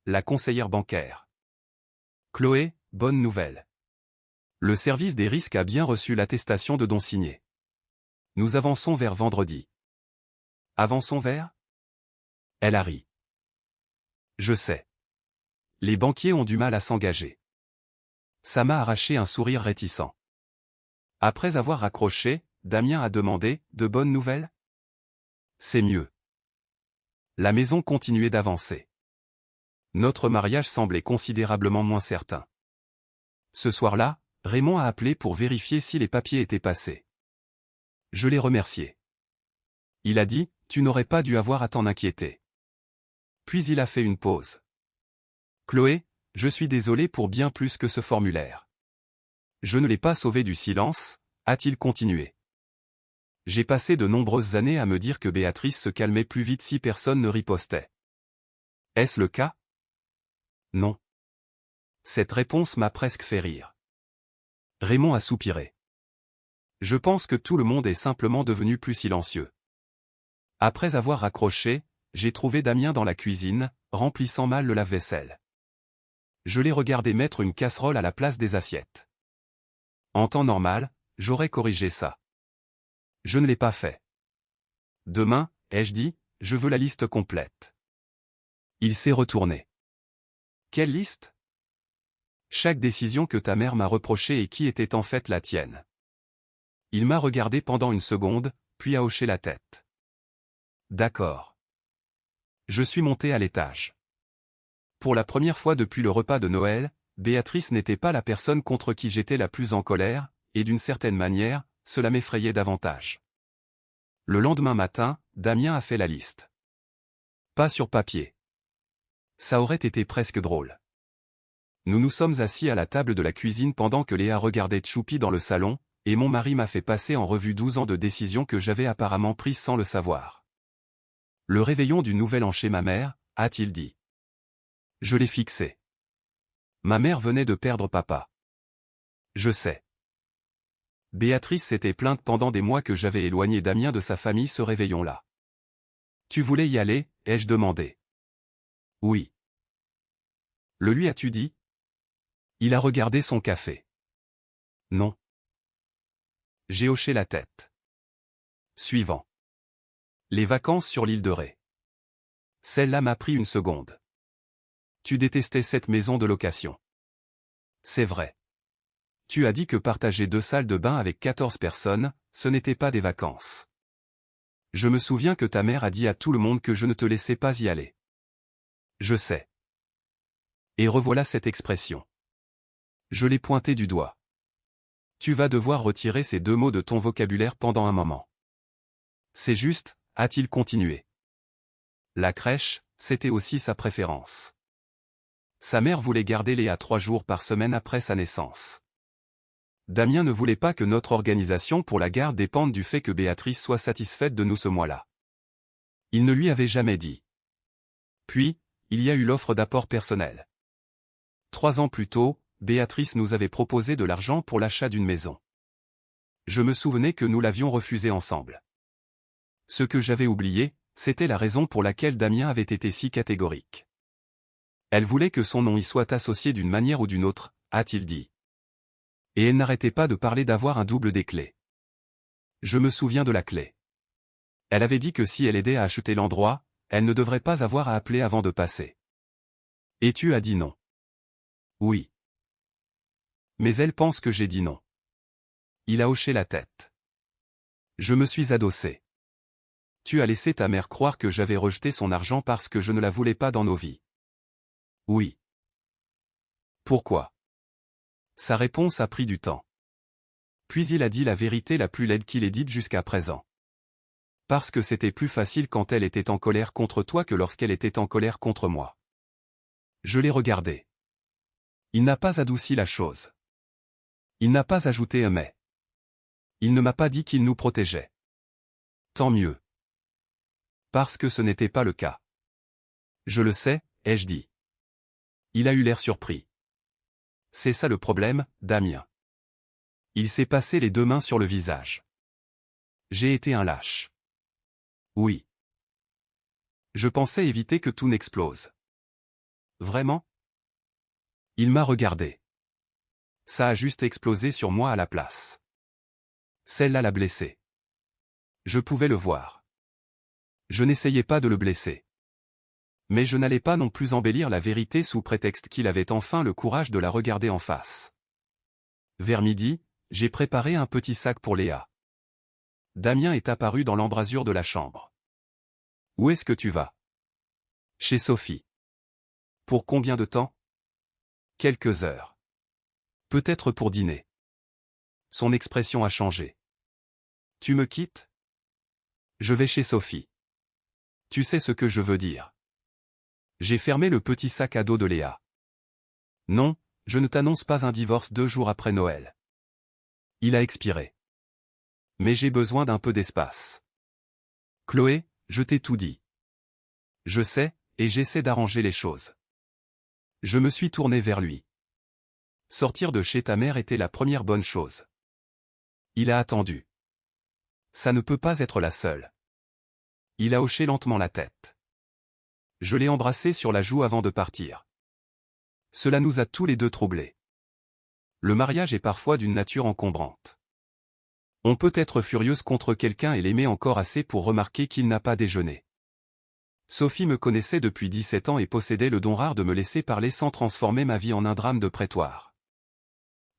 Speaker 1: La conseillère bancaire. Chloé, bonne nouvelle. Le service des risques a bien reçu l'attestation de don signée. Nous avançons vers vendredi. Avançons vers? Elle a ri. Je sais. Les banquiers ont du mal à s'engager. Ça m'a arraché un sourire réticent. Après avoir raccroché, Damien a demandé, de bonnes nouvelles? C'est mieux. La maison continuait d'avancer. Notre mariage semblait considérablement moins certain. Ce soir-là, Raymond a appelé pour vérifier si les papiers étaient passés. Je l'ai remercié. Il a dit, tu n'aurais pas dû avoir à t'en inquiéter. Puis il a fait une pause. Chloé, je suis désolé pour bien plus que ce formulaire. Je ne l'ai pas sauvé du silence, a-t-il continué. J'ai passé de nombreuses années à me dire que Béatrice se calmait plus vite si personne ne ripostait. Est-ce le cas? Non. Cette réponse m'a presque fait rire. Raymond a soupiré. Je pense que tout le monde est simplement devenu plus silencieux. Après avoir raccroché, j'ai trouvé Damien dans la cuisine, remplissant mal le lave-vaisselle. Je l'ai regardé mettre une casserole à la place des assiettes. En temps normal, j'aurais corrigé ça. Je ne l'ai pas fait. Demain, ai-je dit, je veux la liste complète. Il s'est retourné. Quelle liste? Chaque décision que ta mère m'a reprochée et qui était en fait la tienne. Il m'a regardé pendant une seconde, puis a hoché la tête. D'accord. Je suis monté à l'étage. Pour la première fois depuis le repas de Noël, Béatrice n'était pas la personne contre qui j'étais la plus en colère, et d'une certaine manière, cela m'effrayait davantage. Le lendemain matin, Damien a fait la liste. Pas sur papier. Ça aurait été presque drôle. Nous nous sommes assis à la table de la cuisine pendant que Léa regardait Tchoupi dans le salon, et mon mari m'a fait passer en revue 12 ans de décisions que j'avais apparemment prises sans le savoir. Le réveillon du Nouvel An chez ma mère, a-t-il dit. Je l'ai fixé. Ma mère venait de perdre papa. Je sais. Béatrice s'était plainte pendant des mois que j'avais éloigné Damien de sa famille ce réveillon-là. Tu voulais y aller, ai-je demandé. Oui. Le lui as-tu dit? Il a regardé son café. Non. J'ai hoché la tête. Suivant. Les vacances sur l'île de Ré. Celle-là m'a pris une seconde. Tu détestais cette maison de location. C'est vrai. Tu as dit que partager 2 salles de bain avec 14 personnes, ce n'était pas des vacances. Je me souviens que ta mère a dit à tout le monde que je ne te laissais pas y aller. Je sais. Et revoilà cette expression. Je l'ai pointé du doigt. Tu vas devoir retirer ces 2 mots de ton vocabulaire pendant un moment. C'est juste, a-t-il continué. La crèche, c'était aussi sa préférence. Sa mère voulait garder Léa 3 jours par semaine après sa naissance. Damien ne voulait pas que notre organisation pour la garde dépende du fait que Béatrice soit satisfaite de nous ce mois-là. Il ne lui avait jamais dit. Puis, il y a eu l'offre d'apport personnel. 3 ans plus tôt, Béatrice nous avait proposé de l'argent pour l'achat d'une maison. Je me souvenais que nous l'avions refusé ensemble. Ce que j'avais oublié, c'était la raison pour laquelle Damien avait été si catégorique. Elle voulait que son nom y soit associé d'une manière ou d'une autre, a-t-il dit. Et elle n'arrêtait pas de parler d'avoir un double des clés. Je me souviens de la clé. Elle avait dit que si elle aidait à acheter l'endroit, elle ne devrait pas avoir à appeler avant de passer. Et tu as dit non. Oui. Mais elle pense que j'ai dit non. Il a hoché la tête. Je me suis adossé. Tu as laissé ta mère croire que j'avais rejeté son argent parce que je ne la voulais pas dans nos vies. Oui. Pourquoi? Sa réponse a pris du temps. Puis il a dit la vérité la plus laide qu'il ait dite jusqu'à présent. Parce que c'était plus facile quand elle était en colère contre toi que lorsqu'elle était en colère contre moi. Je l'ai regardé. Il n'a pas adouci la chose. Il n'a pas ajouté un mais. Il ne m'a pas dit qu'il nous protégeait. Tant mieux. Parce que ce n'était pas le cas. Je le sais, ai-je dit. Il a eu l'air surpris. C'est ça le problème, Damien. Il s'est passé les deux mains sur le visage. J'ai été un lâche. Oui. Je pensais éviter que tout n'explose. Vraiment? Il m'a regardé. Ça a juste explosé sur moi à la place. Celle-là l'a blessé. Je pouvais le voir. Je n'essayais pas de le blesser. Mais je n'allais pas non plus embellir la vérité sous prétexte qu'il avait enfin le courage de la regarder en face. Vers midi, j'ai préparé un petit sac pour Léa. Damien est apparu dans l'embrasure de la chambre. Où est-ce que tu vas? Chez Sophie. Pour combien de temps? Quelques heures. Peut-être pour dîner. Son expression a changé. Tu me quittes? Je vais chez Sophie. Tu sais ce que je veux dire. J'ai fermé le petit sac à dos de Léa. Non, je ne t'annonce pas un divorce 2 jours après Noël. Il a expiré. Mais j'ai besoin d'un peu d'espace. Chloé, je t'ai tout dit. Je sais, et j'essaie d'arranger les choses. Je me suis tourné vers lui. Sortir de chez ta mère était la première bonne chose. Il a attendu. Ça ne peut pas être la seule. Il a hoché lentement la tête. Je l'ai embrassé sur la joue avant de partir. Cela nous a tous les deux troublés. Le mariage est parfois d'une nature encombrante. On peut être furieuse contre quelqu'un et l'aimer encore assez pour remarquer qu'il n'a pas déjeuné. Sophie me connaissait depuis 17 ans et possédait le don rare de me laisser parler sans transformer ma vie en un drame de prétoire.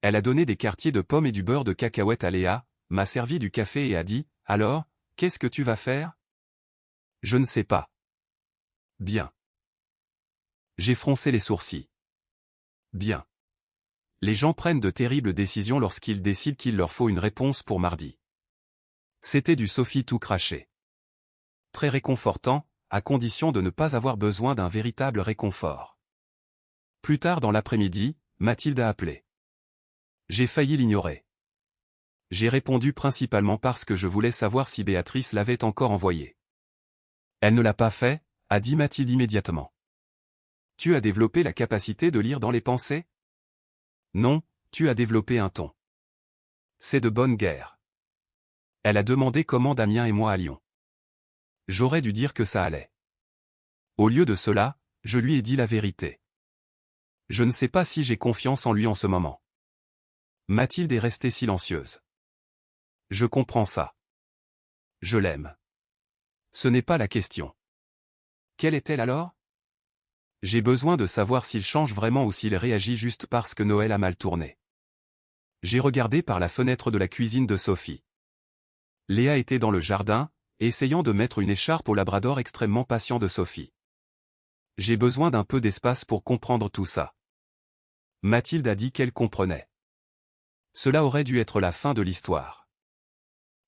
Speaker 1: Elle a donné des quartiers de pommes et du beurre de cacahuète à Léa, m'a servi du café et a dit « Alors, qu'est-ce que tu vas faire ?» Je ne sais pas. Bien. J'ai froncé les sourcils. Bien. Les gens prennent de terribles décisions lorsqu'ils décident qu'il leur faut une réponse pour mardi. C'était du Sophie tout craché. Très réconfortant, à condition de ne pas avoir besoin d'un véritable réconfort. Plus tard dans l'après-midi, Mathilde a appelé. J'ai failli l'ignorer. J'ai répondu principalement parce que je voulais savoir si Béatrice l'avait encore envoyé. Elle ne l'a pas fait, a dit Mathilde immédiatement. Tu as développé la capacité de lire dans les pensées? Non, tu as développé un ton. C'est de bonne guerre. Elle a demandé comment Damien et moi allions. J'aurais dû dire que ça allait. Au lieu de cela, je lui ai dit la vérité. Je ne sais pas si j'ai confiance en lui en ce moment. Mathilde est restée silencieuse. Je comprends ça. Je l'aime. Ce n'est pas la question. Quelle est-elle alors? J'ai besoin de savoir s'il change vraiment ou s'il réagit juste parce que Noël a mal tourné. J'ai regardé par la fenêtre de la cuisine de Sophie. Léa était dans le jardin, essayant de mettre une écharpe au labrador extrêmement patient de Sophie. J'ai besoin d'un peu d'espace pour comprendre tout ça. Mathilde a dit qu'elle comprenait. Cela aurait dû être la fin de l'histoire.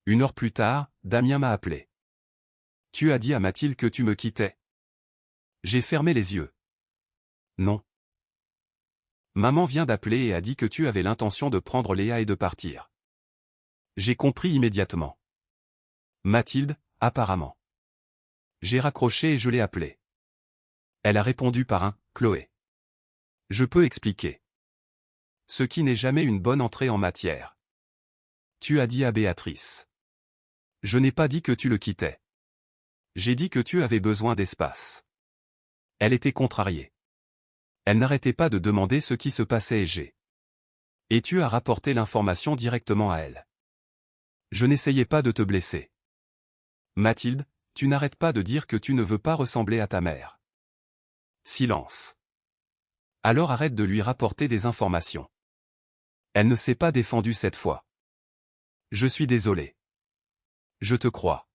Speaker 1: 1 heure plus tard, Damien m'a appelé. Tu as dit à Mathilde que tu me quittais. J'ai fermé les yeux. Non. Maman vient d'appeler et a dit que tu avais l'intention de prendre Léa et de partir. J'ai compris immédiatement. Mathilde, apparemment. J'ai raccroché et je l'ai appelée. Elle a répondu par un « Chloé. Je peux expliquer. Ce qui n'est jamais une bonne entrée en matière. Tu as dit à Béatrice. Je n'ai pas dit que tu le quittais. J'ai dit que tu avais besoin d'espace. Elle était contrariée. Elle n'arrêtait pas de demander ce qui se passait et tu as rapporté l'information directement à elle. Je n'essayais pas de te blesser. Mathilde, tu n'arrêtes pas de dire que tu ne veux pas ressembler à ta mère. Silence. Alors arrête de lui rapporter des informations. Elle ne s'est pas défendue cette fois. Je suis désolé. Je te crois.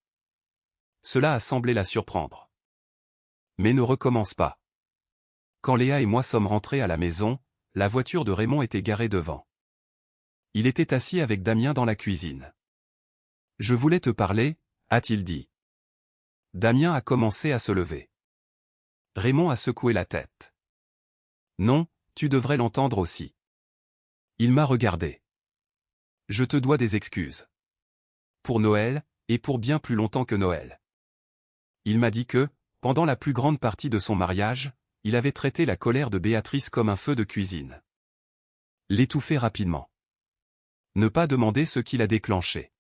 Speaker 1: Cela a semblé la surprendre. Mais ne recommence pas. Quand Léa et moi sommes rentrés à la maison, la voiture de Raymond était garée devant. Il était assis avec Damien dans la cuisine. Je voulais te parler, a-t-il dit. Damien a commencé à se lever. Raymond a secoué la tête. Non, tu devrais l'entendre aussi. Il m'a regardé. Je te dois des excuses. Pour Noël, et pour bien plus longtemps que Noël. Il m'a dit que, pendant la plus grande partie de son mariage, il avait traité la colère de Béatrice comme un feu de cuisine. L'étouffer rapidement. Ne pas demander ce qui l'a déclenché.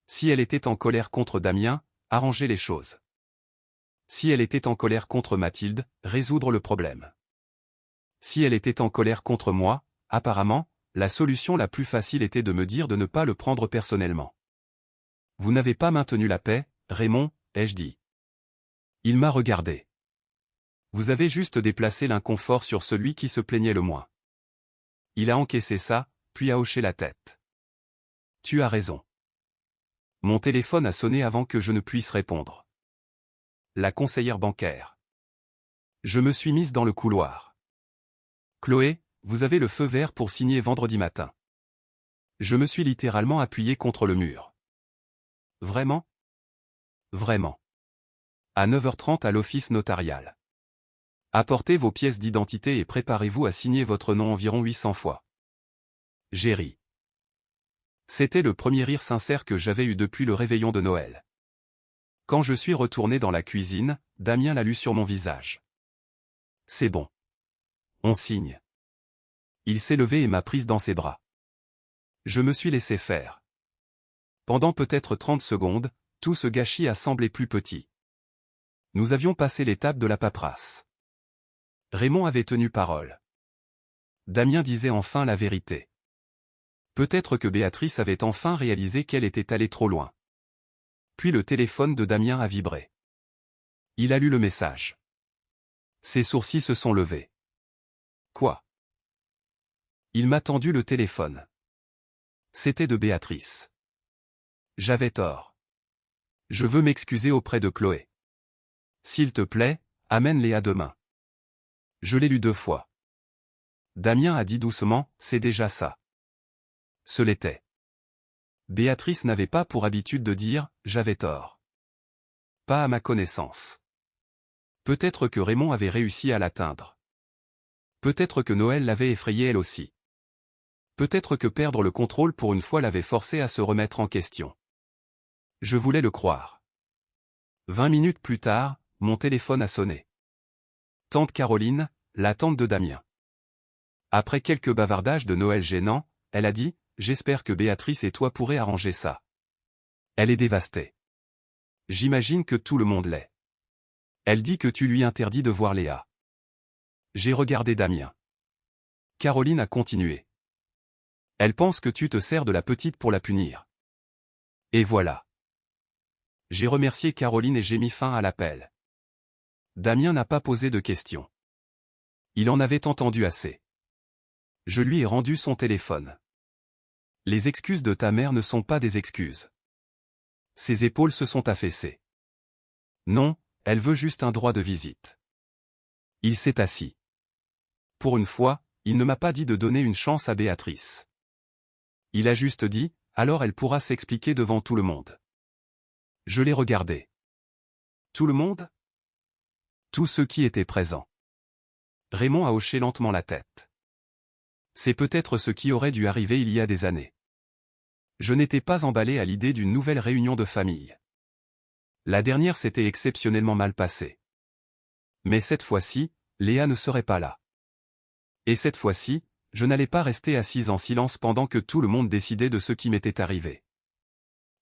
Speaker 1: Si elle était en colère contre Damien, arranger les choses. Si elle était en colère contre Mathilde, résoudre le problème. Si elle était en colère contre moi, apparemment, la solution la plus facile était de me dire de ne pas le prendre personnellement. Vous n'avez pas maintenu la paix, Raymond, ai-je dit. Il m'a regardé. Vous avez juste déplacé l'inconfort sur celui qui se plaignait le moins. Il a encaissé ça, puis a hoché la tête. Tu as raison. Mon téléphone a sonné avant que je ne puisse répondre. La conseillère bancaire. Je me suis mise dans le couloir. Chloé, vous avez le feu vert pour signer vendredi matin. Je me suis littéralement appuyé contre le mur. Vraiment? Vraiment. À 9h30 à l'office notarial. Apportez vos pièces d'identité et préparez-vous à signer votre nom environ 800 fois. J'ai ri. C'était le premier rire sincère que j'avais eu depuis le réveillon de Noël. Quand je suis retourné dans la cuisine, Damien l'a lu sur mon visage. C'est bon. On signe. Il s'est levé et m'a prise dans ses bras. Je me suis laissé faire. Pendant peut-être 30 secondes, tout ce gâchis a semblé plus petit. Nous avions passé l'étape de la paperasse. Raymond avait tenu parole. Damien disait enfin la vérité. Peut-être que Béatrice avait enfin réalisé qu'elle était allée trop loin. Puis le téléphone de Damien a vibré. Il a lu le message. Ses sourcils se sont levés. Quoi? Il m'a tendu le téléphone. C'était de Béatrice. J'avais tort. Je veux m'excuser auprès de Chloé. S'il te plaît, amène-les demain. Je l'ai lu 2 fois. Damien a dit doucement, c'est déjà ça. Ce l'était. Béatrice n'avait pas pour habitude de dire « j'avais tort ». Pas à ma connaissance. Peut-être que Raymond avait réussi à l'atteindre. Peut-être que Noël l'avait effrayée elle aussi. Peut-être que perdre le contrôle pour une fois l'avait forcée à se remettre en question. Je voulais le croire. 20 minutes plus tard, mon téléphone a sonné. Tante Caroline, la tante de Damien. Après quelques bavardages de Noël gênants, elle a dit « J'espère que Béatrice et toi pourrez arranger ça. » Elle est dévastée. J'imagine que tout le monde l'est. Elle dit que tu lui interdis de voir Léa. J'ai regardé Damien. Caroline a continué. Elle pense que tu te sers de la petite pour la punir. Et voilà. J'ai remercié Caroline et j'ai mis fin à l'appel. Damien n'a pas posé de questions. Il en avait entendu assez. Je lui ai rendu son téléphone. Les excuses de ta mère ne sont pas des excuses. Ses épaules se sont affaissées. Non, elle veut juste un droit de visite. Il s'est assis. Pour une fois, il ne m'a pas dit de donner une chance à Béatrice. Il a juste dit, alors elle pourra s'expliquer devant tout le monde. Je l'ai regardé. Tout le monde? Tous ceux qui étaient présents. Raymond a hoché lentement la tête. C'est peut-être ce qui aurait dû arriver il y a des années. Je n'étais pas emballé à l'idée d'une nouvelle réunion de famille. La dernière s'était exceptionnellement mal passée. Mais cette fois-ci, Léa ne serait pas là. Et cette fois-ci, Je n'allais pas rester assise en silence pendant que tout le monde décidait de ce qui m'était arrivé.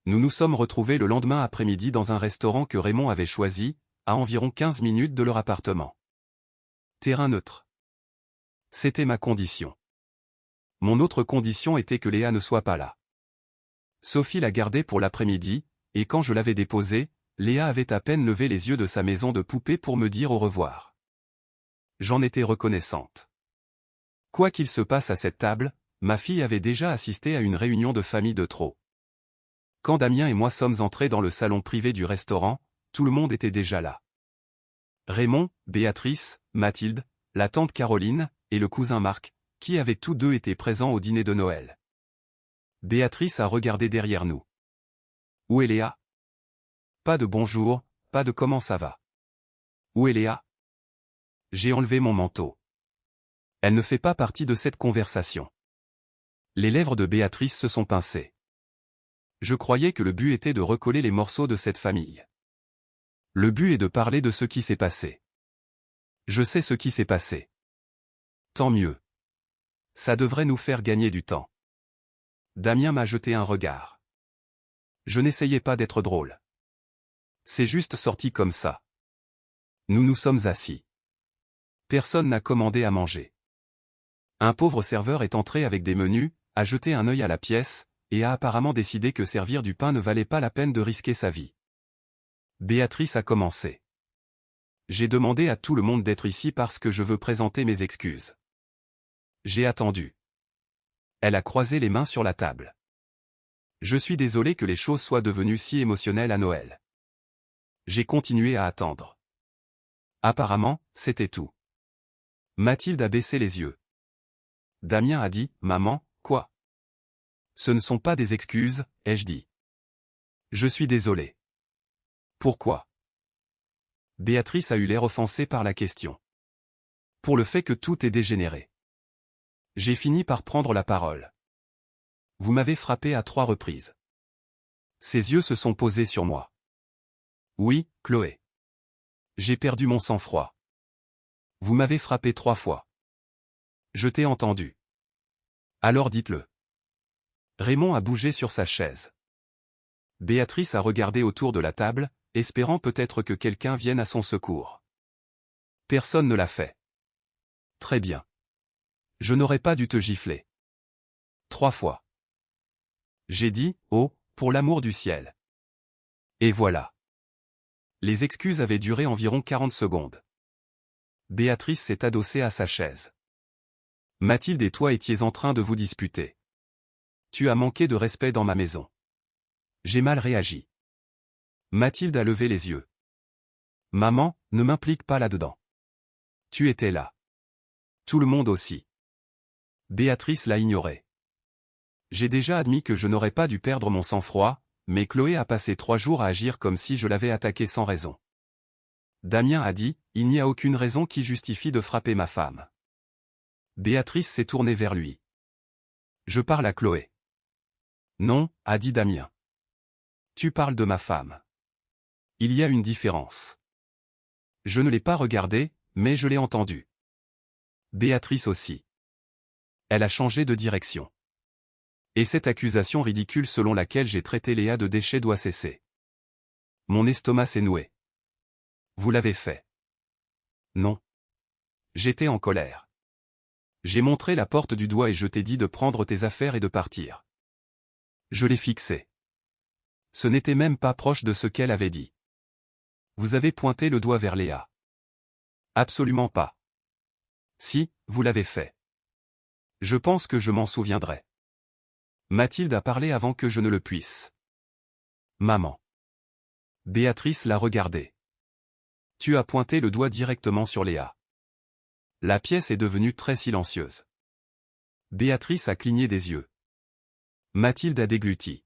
Speaker 1: Nous nous sommes retrouvés le lendemain après-midi dans un restaurant que Raymond avait choisi, à environ 15 minutes de leur appartement. Terrain neutre. C'était ma condition. Mon autre condition était que Léa ne soit pas là. Sophie l'a gardée pour l'après-midi, et quand je l'avais déposée, Léa avait à peine levé les yeux de sa maison de poupée pour me dire au revoir. J'en étais reconnaissante. Quoi qu'il se passe à cette table, ma fille avait déjà assisté à une réunion de famille de trop. Quand Damien et moi sommes entrés dans le salon privé du restaurant, tout le monde était déjà là. Raymond, Béatrice, Mathilde, la tante Caroline, et le cousin Marc, qui avaient tous deux été présents au dîner de Noël. Béatrice a regardé derrière nous. Où est Léa? Pas de bonjour, pas de comment ça va. Où est Léa? J'ai enlevé mon manteau. Elle ne fait pas partie de cette conversation. Les lèvres de Béatrice se sont pincées. Je croyais que le but était de recoller les morceaux de cette famille. Le but est de parler de ce qui s'est passé. Je sais ce qui s'est passé. Tant mieux. Ça devrait nous faire gagner du temps. Damien m'a jeté un regard. Je n'essayais pas d'être drôle. C'est juste sorti comme ça. Nous nous sommes assis. Personne n'a commandé à manger. Un pauvre serveur est entré avec des menus, a jeté un œil à la pièce, et a apparemment décidé que servir du pain ne valait pas la peine de risquer sa vie. Béatrice a commencé. J'ai demandé à tout le monde d'être ici parce que je veux présenter mes excuses. J'ai attendu. Elle a croisé les mains sur la table. Je suis désolé que les choses soient devenues si émotionnelles à Noël. J'ai continué à attendre. Apparemment, c'était tout. Mathilde a baissé les yeux. Damien a dit, « Maman, quoi ? » Ce ne sont pas des excuses, ai-je dit. Je suis désolé. Pourquoi? Béatrice a eu l'air offensée par la question. Pour le fait que tout est dégénéré. J'ai fini par prendre la parole. Vous m'avez frappé à 3 reprises. Ses yeux se sont posés sur moi. Oui, Chloé. J'ai perdu mon sang-froid. Vous m'avez frappé 3 fois. Je t'ai entendu. Alors dites-le. Raymond a bougé sur sa chaise. Béatrice a regardé autour de la table, espérant peut-être que quelqu'un vienne à son secours. Personne ne l'a fait. Très bien. Je n'aurais pas dû te gifler. 3 fois. J'ai dit, oh, pour l'amour du ciel. Et voilà. Les excuses avaient duré environ 40 secondes. Béatrice s'est adossée à sa chaise. Mathilde et toi étiez en train de vous disputer. Tu as manqué de respect dans ma maison. J'ai mal réagi. Mathilde a levé les yeux. Maman, ne m'implique pas là-dedans. Tu étais là. Tout le monde aussi. Béatrice l'a ignoré. J'ai déjà admis que je n'aurais pas dû perdre mon sang-froid, mais Chloé a passé 3 jours à agir comme si je l'avais attaqué sans raison. Damien a dit, il n'y a aucune raison qui justifie de frapper ma femme. Béatrice s'est tournée vers lui. Je parle à Chloé. Non, a dit Damien. Tu parles de ma femme. Il y a une différence. Je ne l'ai pas regardée, mais je l'ai entendue. Béatrice aussi. Elle a changé de direction. Et cette accusation ridicule selon laquelle j'ai traité Léa de déchet doit cesser. Mon estomac s'est noué. Vous l'avez fait. Non. J'étais en colère. J'ai montré la porte du doigt et je t'ai dit de prendre tes affaires et de partir. Je l'ai fixé. Ce n'était même pas proche de ce qu'elle avait dit. Vous avez pointé le doigt vers Léa. Absolument pas. Si, vous l'avez fait. Je pense que je m'en souviendrai. Mathilde a parlé avant que je ne le puisse. Maman. Béatrice l'a regardé. Tu as pointé le doigt directement sur Léa. La pièce est devenue très silencieuse. Béatrice a cligné des yeux. Mathilde a dégluti.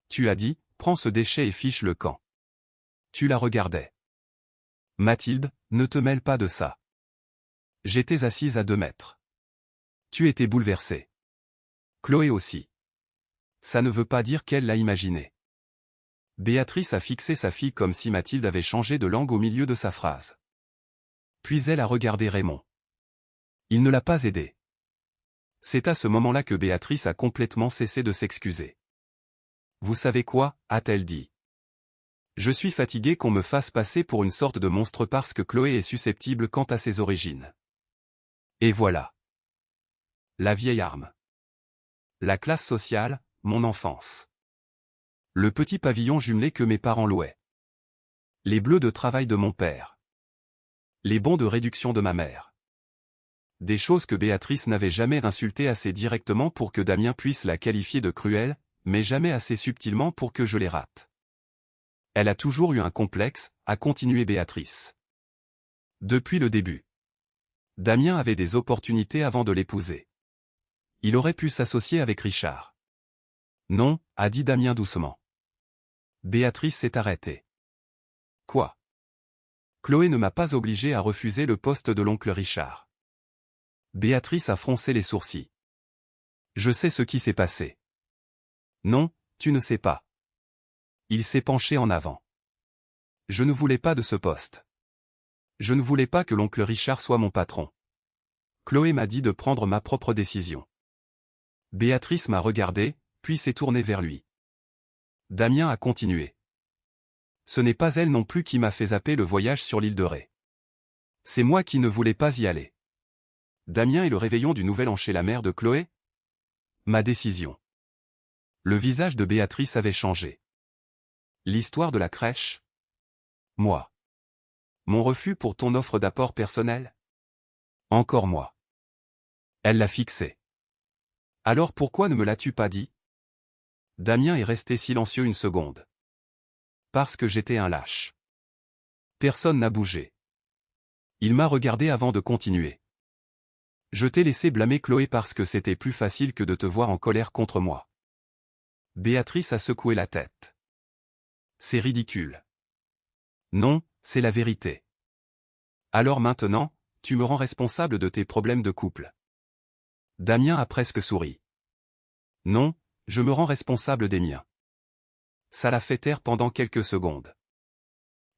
Speaker 1: Tu as dit, prends ce déchet et fiche le camp. Tu la regardais. Mathilde, ne te mêle pas de ça. J'étais assise à 2 mètres. Tu étais bouleversée. Chloé aussi. Ça ne veut pas dire qu'elle l'a imaginé. Béatrice a fixé sa fille comme si Mathilde avait changé de langue au milieu de sa phrase. Puis elle a regardé Raymond. Il ne l'a pas aidé. C'est à ce moment-là que Béatrice a complètement cessé de s'excuser. Vous savez quoi, a-t-elle dit. Je suis fatiguée qu'on me fasse passer pour une sorte de monstre parce que Chloé est susceptible quant à ses origines. Et voilà. La vieille arme. La classe sociale, mon enfance. Le petit pavillon jumelé que mes parents louaient. Les bleus de travail de mon père. Les bons de réduction de ma mère. Des choses que Béatrice n'avait jamais insultées assez directement pour que Damien puisse la qualifier de cruelle, mais jamais assez subtilement pour que je les rate. Elle a toujours eu un complexe, a continué Béatrice. Depuis le début. Damien avait des opportunités avant de l'épouser. Il aurait pu s'associer avec Richard. Non, a dit Damien doucement. Béatrice s'est arrêtée. Quoi? Chloé ne m'a pas obligé à refuser le poste de l'oncle Richard. Béatrice a froncé les sourcils. Je sais ce qui s'est passé. Non, tu ne sais pas. Il s'est penché en avant. Je ne voulais pas de ce poste. Je ne voulais pas que l'oncle Richard soit mon patron. Chloé m'a dit de prendre ma propre décision. Béatrice m'a regardé, puis s'est tournée vers lui. Damien a continué. Ce n'est pas elle non plus qui m'a fait zapper le voyage sur l'île de Ré. C'est moi qui ne voulais pas y aller. Damien est le réveillon du nouvel an chez la mère de Chloé? Ma décision. Le visage de Béatrice avait changé. L'histoire de la crèche? Moi. Mon refus pour ton offre d'apport personnel? Encore moi. Elle l'a fixé. Alors pourquoi ne me l'as-tu pas dit? Damien est resté silencieux une seconde. Parce que j'étais un lâche. Personne n'a bougé. Il m'a regardé avant de continuer. Je t'ai laissé blâmer Chloé parce que c'était plus facile que de te voir en colère contre moi. Béatrice a secoué la tête. C'est ridicule. Non, c'est la vérité. Alors maintenant, tu me rends responsable de tes problèmes de couple. Damien a presque souri. Non, je me rends responsable des miens. Ça l'a fait taire pendant quelques secondes.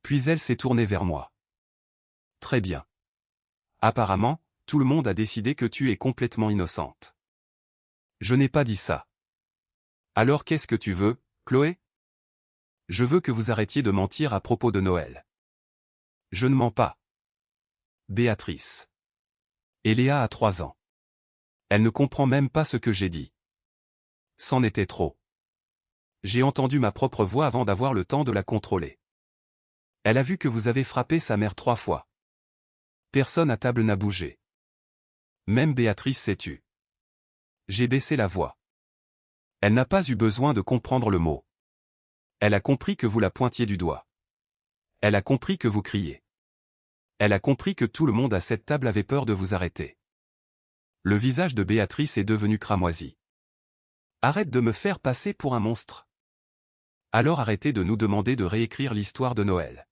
Speaker 1: Puis elle s'est tournée vers moi. Très bien. Apparemment, tout le monde a décidé que tu es complètement innocente. Je n'ai pas dit ça. Alors qu'est-ce que tu veux, Chloé? Je veux que vous arrêtiez de mentir à propos de Noël. Je ne mens pas. Béatrice. Et Léa a 3 ans. Elle ne comprend même pas ce que j'ai dit. C'en était trop. J'ai entendu ma propre voix avant d'avoir le temps de la contrôler. Elle a vu que vous avez frappé sa mère 3 fois. Personne à table n'a bougé. Même Béatrice s'est tue. J'ai baissé la voix. Elle n'a pas eu besoin de comprendre le mot. Elle a compris que vous la pointiez du doigt. Elle a compris que vous criez. Elle a compris que tout le monde à cette table avait peur de vous arrêter. Le visage de Béatrice est devenu cramoisi. Arrête de me faire passer pour un monstre. Alors arrêtez de nous demander de réécrire l'histoire de Noël.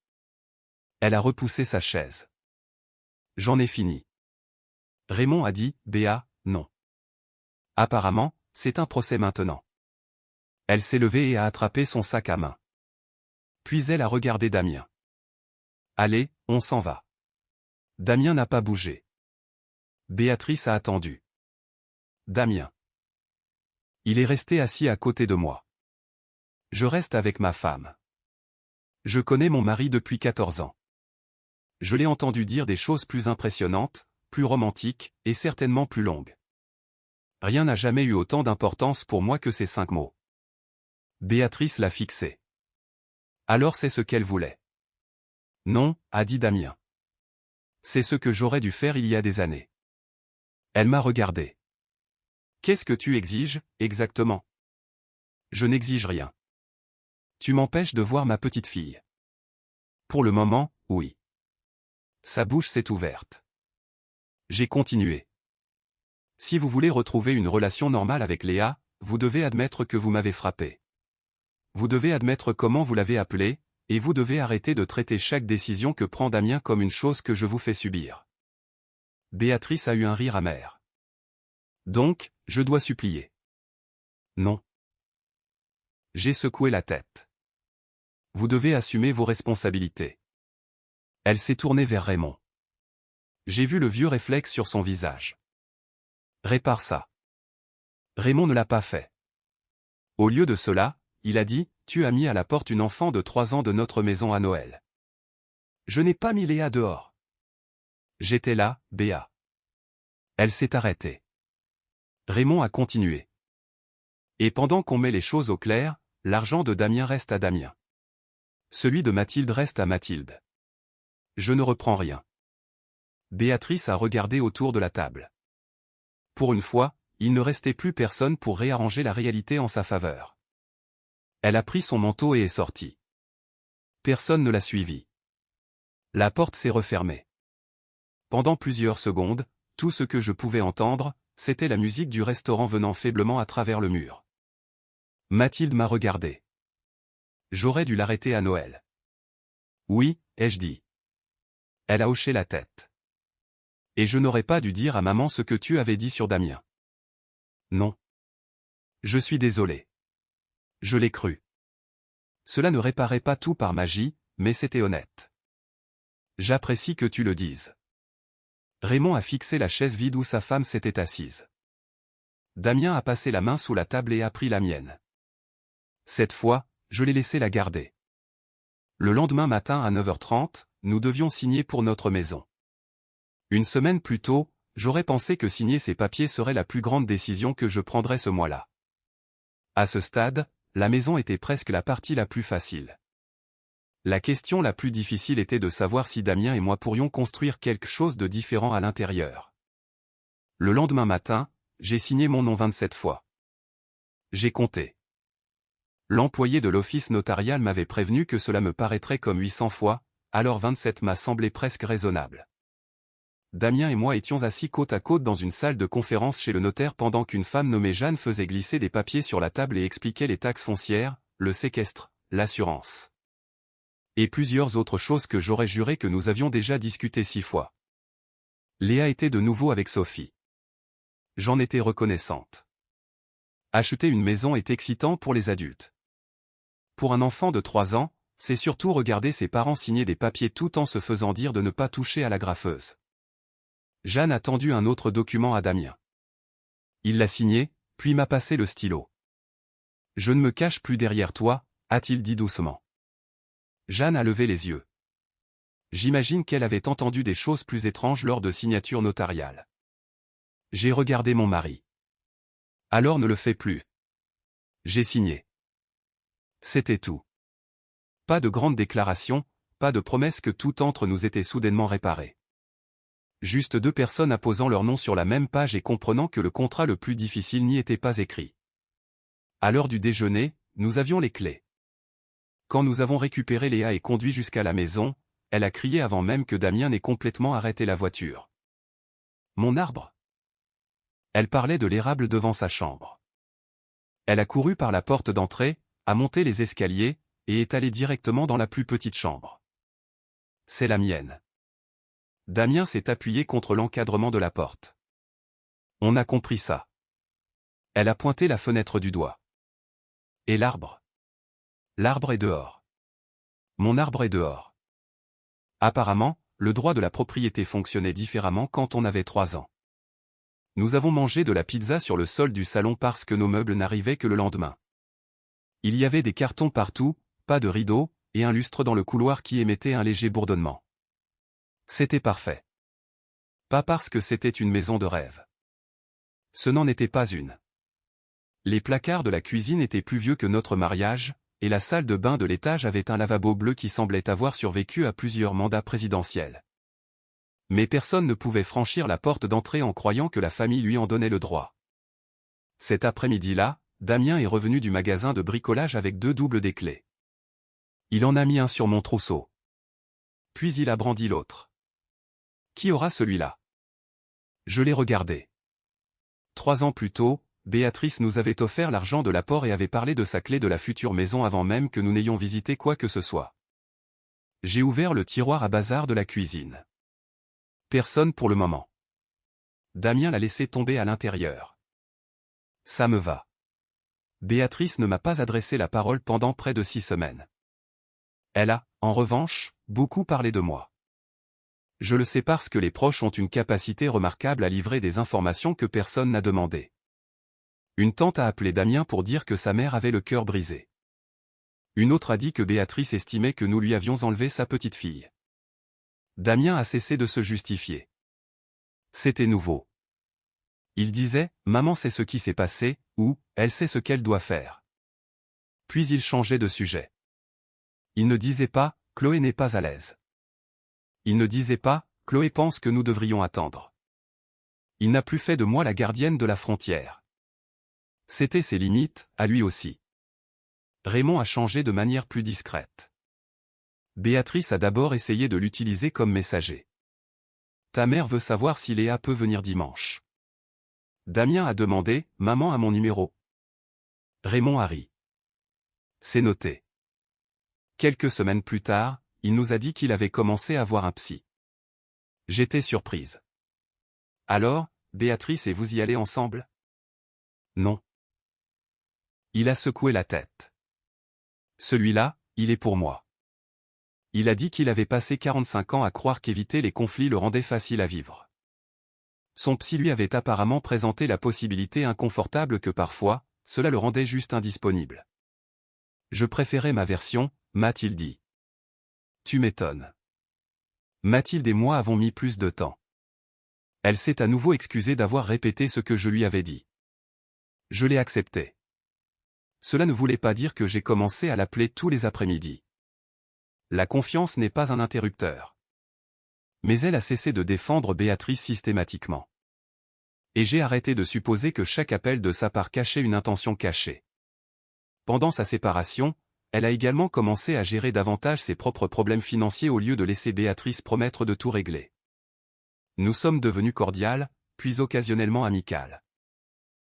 Speaker 1: Elle a repoussé sa chaise. J'en ai fini. Raymond a dit, Béa, non. Apparemment, c'est un procès maintenant. Elle s'est levée et a attrapé son sac à main. Puis elle a regardé Damien. Allez, on s'en va. Damien n'a pas bougé. Béatrice a attendu. Damien. Il est resté assis à côté de moi. Je reste avec ma femme. Je connais mon mari depuis 14 ans. Je l'ai entendu dire des choses plus impressionnantes, plus romantiques, et certainement plus longues. Rien n'a jamais eu autant d'importance pour moi que ces 5 mots. Béatrice l'a fixé. Alors c'est ce qu'elle voulait. Non, a dit Damien. C'est ce que j'aurais dû faire il y a des années. Elle m'a regardé. Qu'est-ce que tu exiges, exactement? Je n'exige rien. Tu m'empêches de voir ma petite fille. Pour le moment, oui. Sa bouche s'est ouverte. J'ai continué. Si vous voulez retrouver une relation normale avec Léa, vous devez admettre que vous m'avez frappé. Vous devez admettre comment vous l'avez appelé, et vous devez arrêter de traiter chaque décision que prend Damien comme une chose que je vous fais subir. Béatrice a eu un rire amer. Donc, je dois supplier. Non. J'ai secoué la tête. Vous devez assumer vos responsabilités. Elle s'est tournée vers Raymond. J'ai vu le vieux réflexe sur son visage. Répare ça. Raymond ne l'a pas fait. Au lieu de cela, il a dit, tu as mis à la porte une enfant de 3 ans de notre maison à Noël. Je n'ai pas mis Léa dehors. J'étais là, Béa. Elle s'est arrêtée. Raymond a continué. Et pendant qu'on met les choses au clair, l'argent de Damien reste à Damien. Celui de Mathilde reste à Mathilde. Je ne reprends rien. Béatrice a regardé autour de la table. Pour une fois, il ne restait plus personne pour réarranger la réalité en sa faveur. Elle a pris son manteau et est sortie. Personne ne l'a suivie. La porte s'est refermée. Pendant plusieurs secondes, tout ce que je pouvais entendre, c'était la musique du restaurant venant faiblement à travers le mur. Mathilde m'a regardé. J'aurais dû l'arrêter à Noël. Oui, ai-je dit. Elle a hoché la tête. Et je n'aurais pas dû dire à maman ce que tu avais dit sur Damien. Non. Je suis désolé. Je l'ai cru. Cela ne réparait pas tout par magie, mais c'était honnête. J'apprécie que tu le dises. Raymond a fixé la chaise vide où sa femme s'était assise. Damien a passé la main sous la table et a pris la mienne. Cette fois, je l'ai laissé la garder. Le lendemain matin à 9h30, nous devions signer pour notre maison. Une semaine plus tôt, j'aurais pensé que signer ces papiers serait la plus grande décision que je prendrais ce mois-là. À ce stade, la maison était presque la partie la plus facile. La question la plus difficile était de savoir si Damien et moi pourrions construire quelque chose de différent à l'intérieur. Le lendemain matin, j'ai signé mon nom 27 fois. J'ai compté. L'employé de l'office notarial m'avait prévenu que cela me paraîtrait comme 800 fois, alors 27 m'a semblé presque raisonnable. Damien et moi étions assis côte à côte dans une salle de conférence chez le notaire pendant qu'une femme nommée Jeanne faisait glisser des papiers sur la table et expliquait les taxes foncières, le séquestre, l'assurance. Et plusieurs autres choses que j'aurais juré que nous avions déjà discutées 6 fois. Léa était de nouveau avec Sophie. J'en étais reconnaissante. Acheter une maison est excitant pour les adultes. Pour un enfant de 3 ans, c'est surtout regarder ses parents signer des papiers tout en se faisant dire de ne pas toucher à la graffeuse. Jeanne a tendu un autre document à Damien. Il l'a signé, puis m'a passé le stylo. « Je ne me cache plus derrière toi », a-t-il dit doucement. Jeanne a levé les yeux. J'imagine qu'elle avait entendu des choses plus étranges lors de signatures notariales. J'ai regardé mon mari. Alors ne le fais plus. J'ai signé. C'était tout. Pas de grande déclaration, pas de promesse que tout entre nous était soudainement réparé. Juste 2 personnes apposant leur nom sur la même page et comprenant que le contrat le plus difficile n'y était pas écrit. À l'heure du déjeuner, nous avions les clés. Quand nous avons récupéré Léa et conduit jusqu'à la maison, elle a crié avant même que Damien n'ait complètement arrêté la voiture. « Mon arbre !» Elle parlait de l'érable devant sa chambre. Elle a couru par la porte d'entrée, a monté les escaliers, et est allée directement dans la plus petite chambre. C'est la mienne. Damien s'est appuyé contre l'encadrement de la porte. On a compris ça. Elle a pointé la fenêtre du doigt. Et l'arbre ? L'arbre est dehors. Mon arbre est dehors. Apparemment, le droit de la propriété fonctionnait différemment quand on avait 3 ans. Nous avons mangé de la pizza sur le sol du salon parce que nos meubles n'arrivaient que le lendemain. Il y avait des cartons partout, pas de rideaux, et un lustre dans le couloir qui émettait un léger bourdonnement. C'était parfait. Pas parce que c'était une maison de rêve. Ce n'en était pas une. Les placards de la cuisine étaient plus vieux que notre mariage, et la salle de bain de l'étage avait un lavabo bleu qui semblait avoir survécu à plusieurs mandats présidentiels. Mais personne ne pouvait franchir la porte d'entrée en croyant que la famille lui en donnait le droit. Cet après-midi-là, Damien est revenu du magasin de bricolage avec 2 doubles des clés. Il en a mis un sur mon trousseau. Puis il a brandi l'autre. Qui aura celui-là ? Je l'ai regardé. 3 ans plus tôt, Béatrice nous avait offert l'argent de l'apport et avait parlé de sa clé de la future maison avant même que nous n'ayons visité quoi que ce soit. J'ai ouvert le tiroir à bazar de la cuisine. Personne pour le moment. Damien l'a laissé tomber à l'intérieur. Ça me va. Béatrice ne m'a pas adressé la parole pendant près de 6 semaines. Elle a, en revanche, beaucoup parlé de moi. Je le sais parce que les proches ont une capacité remarquable à livrer des informations que personne n'a demandées. Une tante a appelé Damien pour dire que sa mère avait le cœur brisé. Une autre a dit que Béatrice estimait que nous lui avions enlevé sa petite fille. Damien a cessé de se justifier. C'était nouveau. Il disait, maman sait ce qui s'est passé, ou, elle sait ce qu'elle doit faire. Puis il changeait de sujet. Il ne disait pas, Chloé n'est pas à l'aise. Il ne disait pas, Chloé pense que nous devrions attendre. Il n'a plus fait de moi la gardienne de la frontière. C'était ses limites, à lui aussi. Raymond a changé de manière plus discrète. Béatrice a d'abord essayé de l'utiliser comme messager. Ta mère veut savoir si Léa peut venir dimanche. Damien a demandé, maman a mon numéro. Raymond a ri. C'est noté. Quelques semaines plus tard, il nous a dit qu'il avait commencé à voir un psy. J'étais surprise. Alors, Béatrice et vous y allez ensemble? Non. Il a secoué la tête. Celui-là, il est pour moi. Il a dit qu'il avait passé 45 ans à croire qu'éviter les conflits le rendait facile à vivre. Son psy lui avait apparemment présenté la possibilité inconfortable que parfois, cela le rendait juste indisponible. Je préférais ma version, m'a-t-il dit. Tu m'étonnes. Mathilde et moi avons mis plus de temps. Elle s'est à nouveau excusée d'avoir répété ce que je lui avais dit. Je l'ai accepté. Cela ne voulait pas dire que j'ai commencé à l'appeler tous les après-midi. La confiance n'est pas un interrupteur. Mais elle a cessé de défendre Béatrice systématiquement. Et j'ai arrêté de supposer que chaque appel de sa part cachait une intention cachée. Pendant sa séparation, elle a également commencé à gérer davantage ses propres problèmes financiers au lieu de laisser Béatrice promettre de tout régler. Nous sommes devenus cordiales, puis occasionnellement amicales.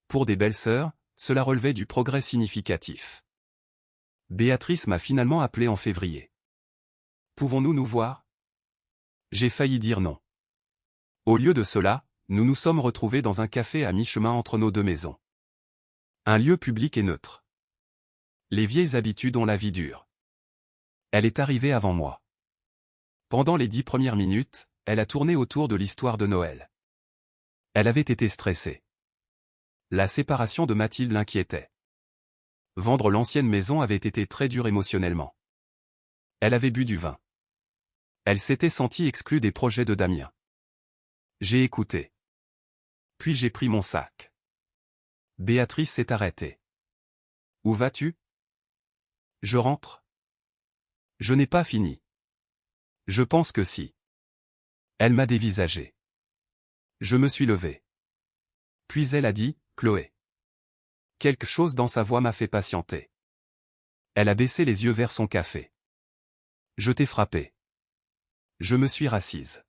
Speaker 1: Pour des belles-sœurs, cela relevait du progrès significatif. Béatrice m'a finalement appelé en février. Pouvons-nous nous voir? J'ai failli dire non. Au lieu de cela, nous nous sommes retrouvés dans un café à mi-chemin entre nos deux maisons. Un lieu public et neutre. Les vieilles habitudes ont la vie dure. Elle est arrivée avant moi. Pendant les 10 premières minutes, elle a tourné autour de l'histoire de Noël. Elle avait été stressée. La séparation de Mathilde l'inquiétait. Vendre l'ancienne maison avait été très dur émotionnellement. Elle avait bu du vin. Elle s'était sentie exclue des projets de Damien. J'ai écouté. Puis j'ai pris mon sac. Béatrice s'est arrêtée. Où vas-tu? Je rentre. Je n'ai pas fini. Je pense que si. Elle m'a dévisagé. Je me suis levé. Puis elle a dit, Chloé. Quelque chose dans sa voix m'a fait patienter. Elle a baissé les yeux vers son café. Je t'ai frappé. Je me suis rassise.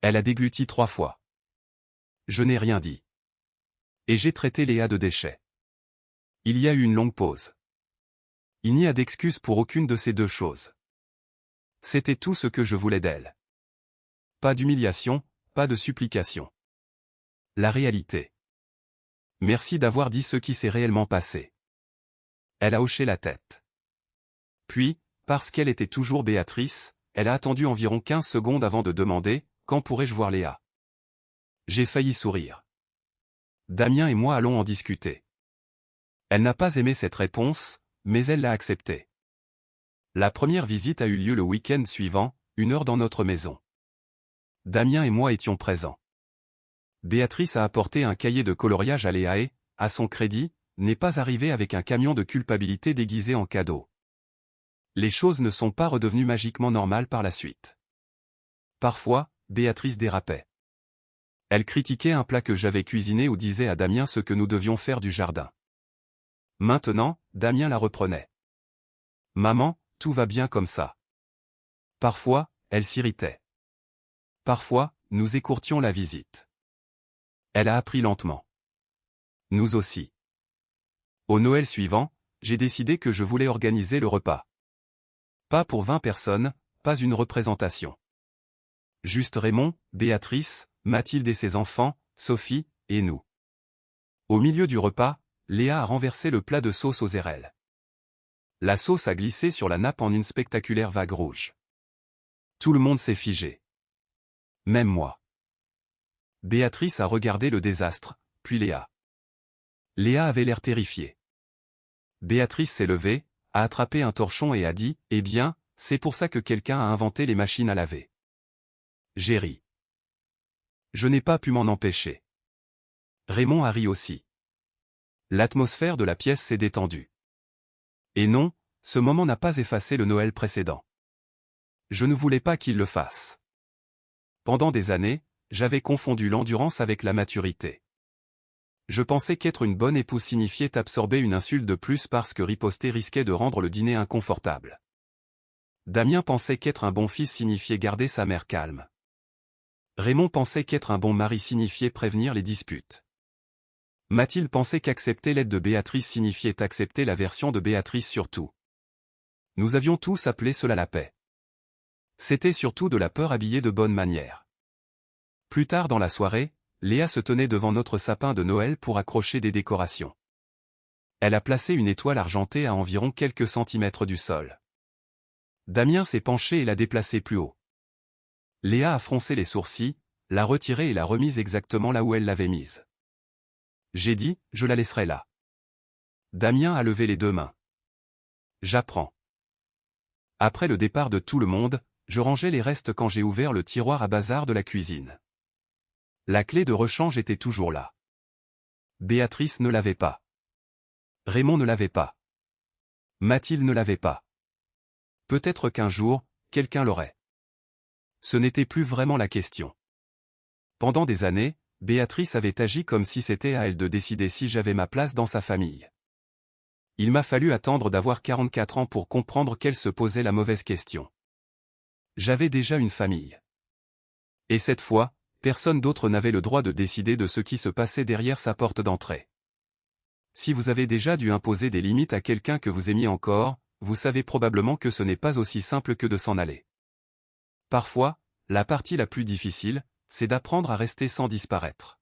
Speaker 1: Elle a dégluti 3 fois. Je n'ai rien dit. Et j'ai traité Léa de déchet. Il y a eu une longue pause. Il n'y a d'excuse pour aucune de ces deux choses. C'était tout ce que je voulais d'elle. Pas d'humiliation, pas de supplication. La réalité. Merci d'avoir dit ce qui s'est réellement passé. Elle a hoché la tête. Puis, parce qu'elle était toujours Béatrice, elle a attendu environ 15 secondes avant de demander, quand pourrais-je voir Léa? J'ai failli sourire. Damien et moi allons en discuter. Elle n'a pas aimé cette réponse, mais elle l'a acceptée. La première visite a eu lieu le week-end suivant, 1 heure dans notre maison. Damien et moi étions présents. Béatrice a apporté un cahier de coloriage à Léa et, à son crédit, n'est pas arrivée avec un camion de culpabilité déguisé en cadeau. Les choses ne sont pas redevenues magiquement normales par la suite. Parfois, Béatrice dérapait. Elle critiquait un plat que j'avais cuisiné ou disait à Damien ce que nous devions faire du jardin. Maintenant, Damien la reprenait. Maman, tout va bien comme ça. Parfois, elle s'irritait. Parfois, nous écourtions la visite. Elle a appris lentement. Nous aussi. Au Noël suivant, j'ai décidé que je voulais organiser le repas. Pas pour 20 personnes, pas une représentation. Juste Raymond, Béatrice, Mathilde et ses enfants, Sophie, et nous. Au milieu du repas, Léa a renversé le plat de sauce aux érelles. La sauce a glissé sur la nappe en une spectaculaire vague rouge. Tout le monde s'est figé. Même moi. Béatrice a regardé le désastre, puis Léa. Léa avait l'air terrifiée. Béatrice s'est levée, a attrapé un torchon et a dit « Eh bien, c'est pour ça que quelqu'un a inventé les machines à laver. » J'ai ri. Je n'ai pas pu m'en empêcher. Raymond a ri aussi. L'atmosphère de la pièce s'est détendue. Et non, ce moment n'a pas effacé le Noël précédent. Je ne voulais pas qu'il le fasse. Pendant des années, j'avais confondu l'endurance avec la maturité. Je pensais qu'être une bonne épouse signifiait absorber une insulte de plus parce que riposter risquait de rendre le dîner inconfortable. Damien pensait qu'être un bon fils signifiait garder sa mère calme. Raymond pensait qu'être un bon mari signifiait prévenir les disputes. Mathilde pensait qu'accepter l'aide de Béatrice signifiait accepter la version de Béatrice sur tout. Nous avions tous appelé cela la paix. C'était surtout de la peur habillée de bonne manière. Plus tard dans la soirée, Léa se tenait devant notre sapin de Noël pour accrocher des décorations. Elle a placé une étoile argentée à environ quelques centimètres du sol. Damien s'est penché et l'a déplacée plus haut. Léa a froncé les sourcils, l'a retirée et l'a remise exactement là où elle l'avait mise. J'ai dit, je la laisserai là. Damien a levé les 2 mains. J'apprends. Après le départ de tout le monde, je rangeais les restes quand j'ai ouvert le tiroir à bazar de la cuisine. La clé de rechange était toujours là. Béatrice ne l'avait pas. Raymond ne l'avait pas. Mathilde ne l'avait pas. Peut-être qu'un jour, quelqu'un l'aurait. Ce n'était plus vraiment la question. Pendant des années, Béatrice avait agi comme si c'était à elle de décider si j'avais ma place dans sa famille. Il m'a fallu attendre d'avoir 44 ans pour comprendre qu'elle se posait la mauvaise question. J'avais déjà une famille. Et cette fois, personne d'autre n'avait le droit de décider de ce qui se passait derrière sa porte d'entrée. Si vous avez déjà dû imposer des limites à quelqu'un que vous aimiez encore, vous savez probablement que ce n'est pas aussi simple que de s'en aller. Parfois, la partie la plus difficile, c'est d'apprendre à rester sans disparaître.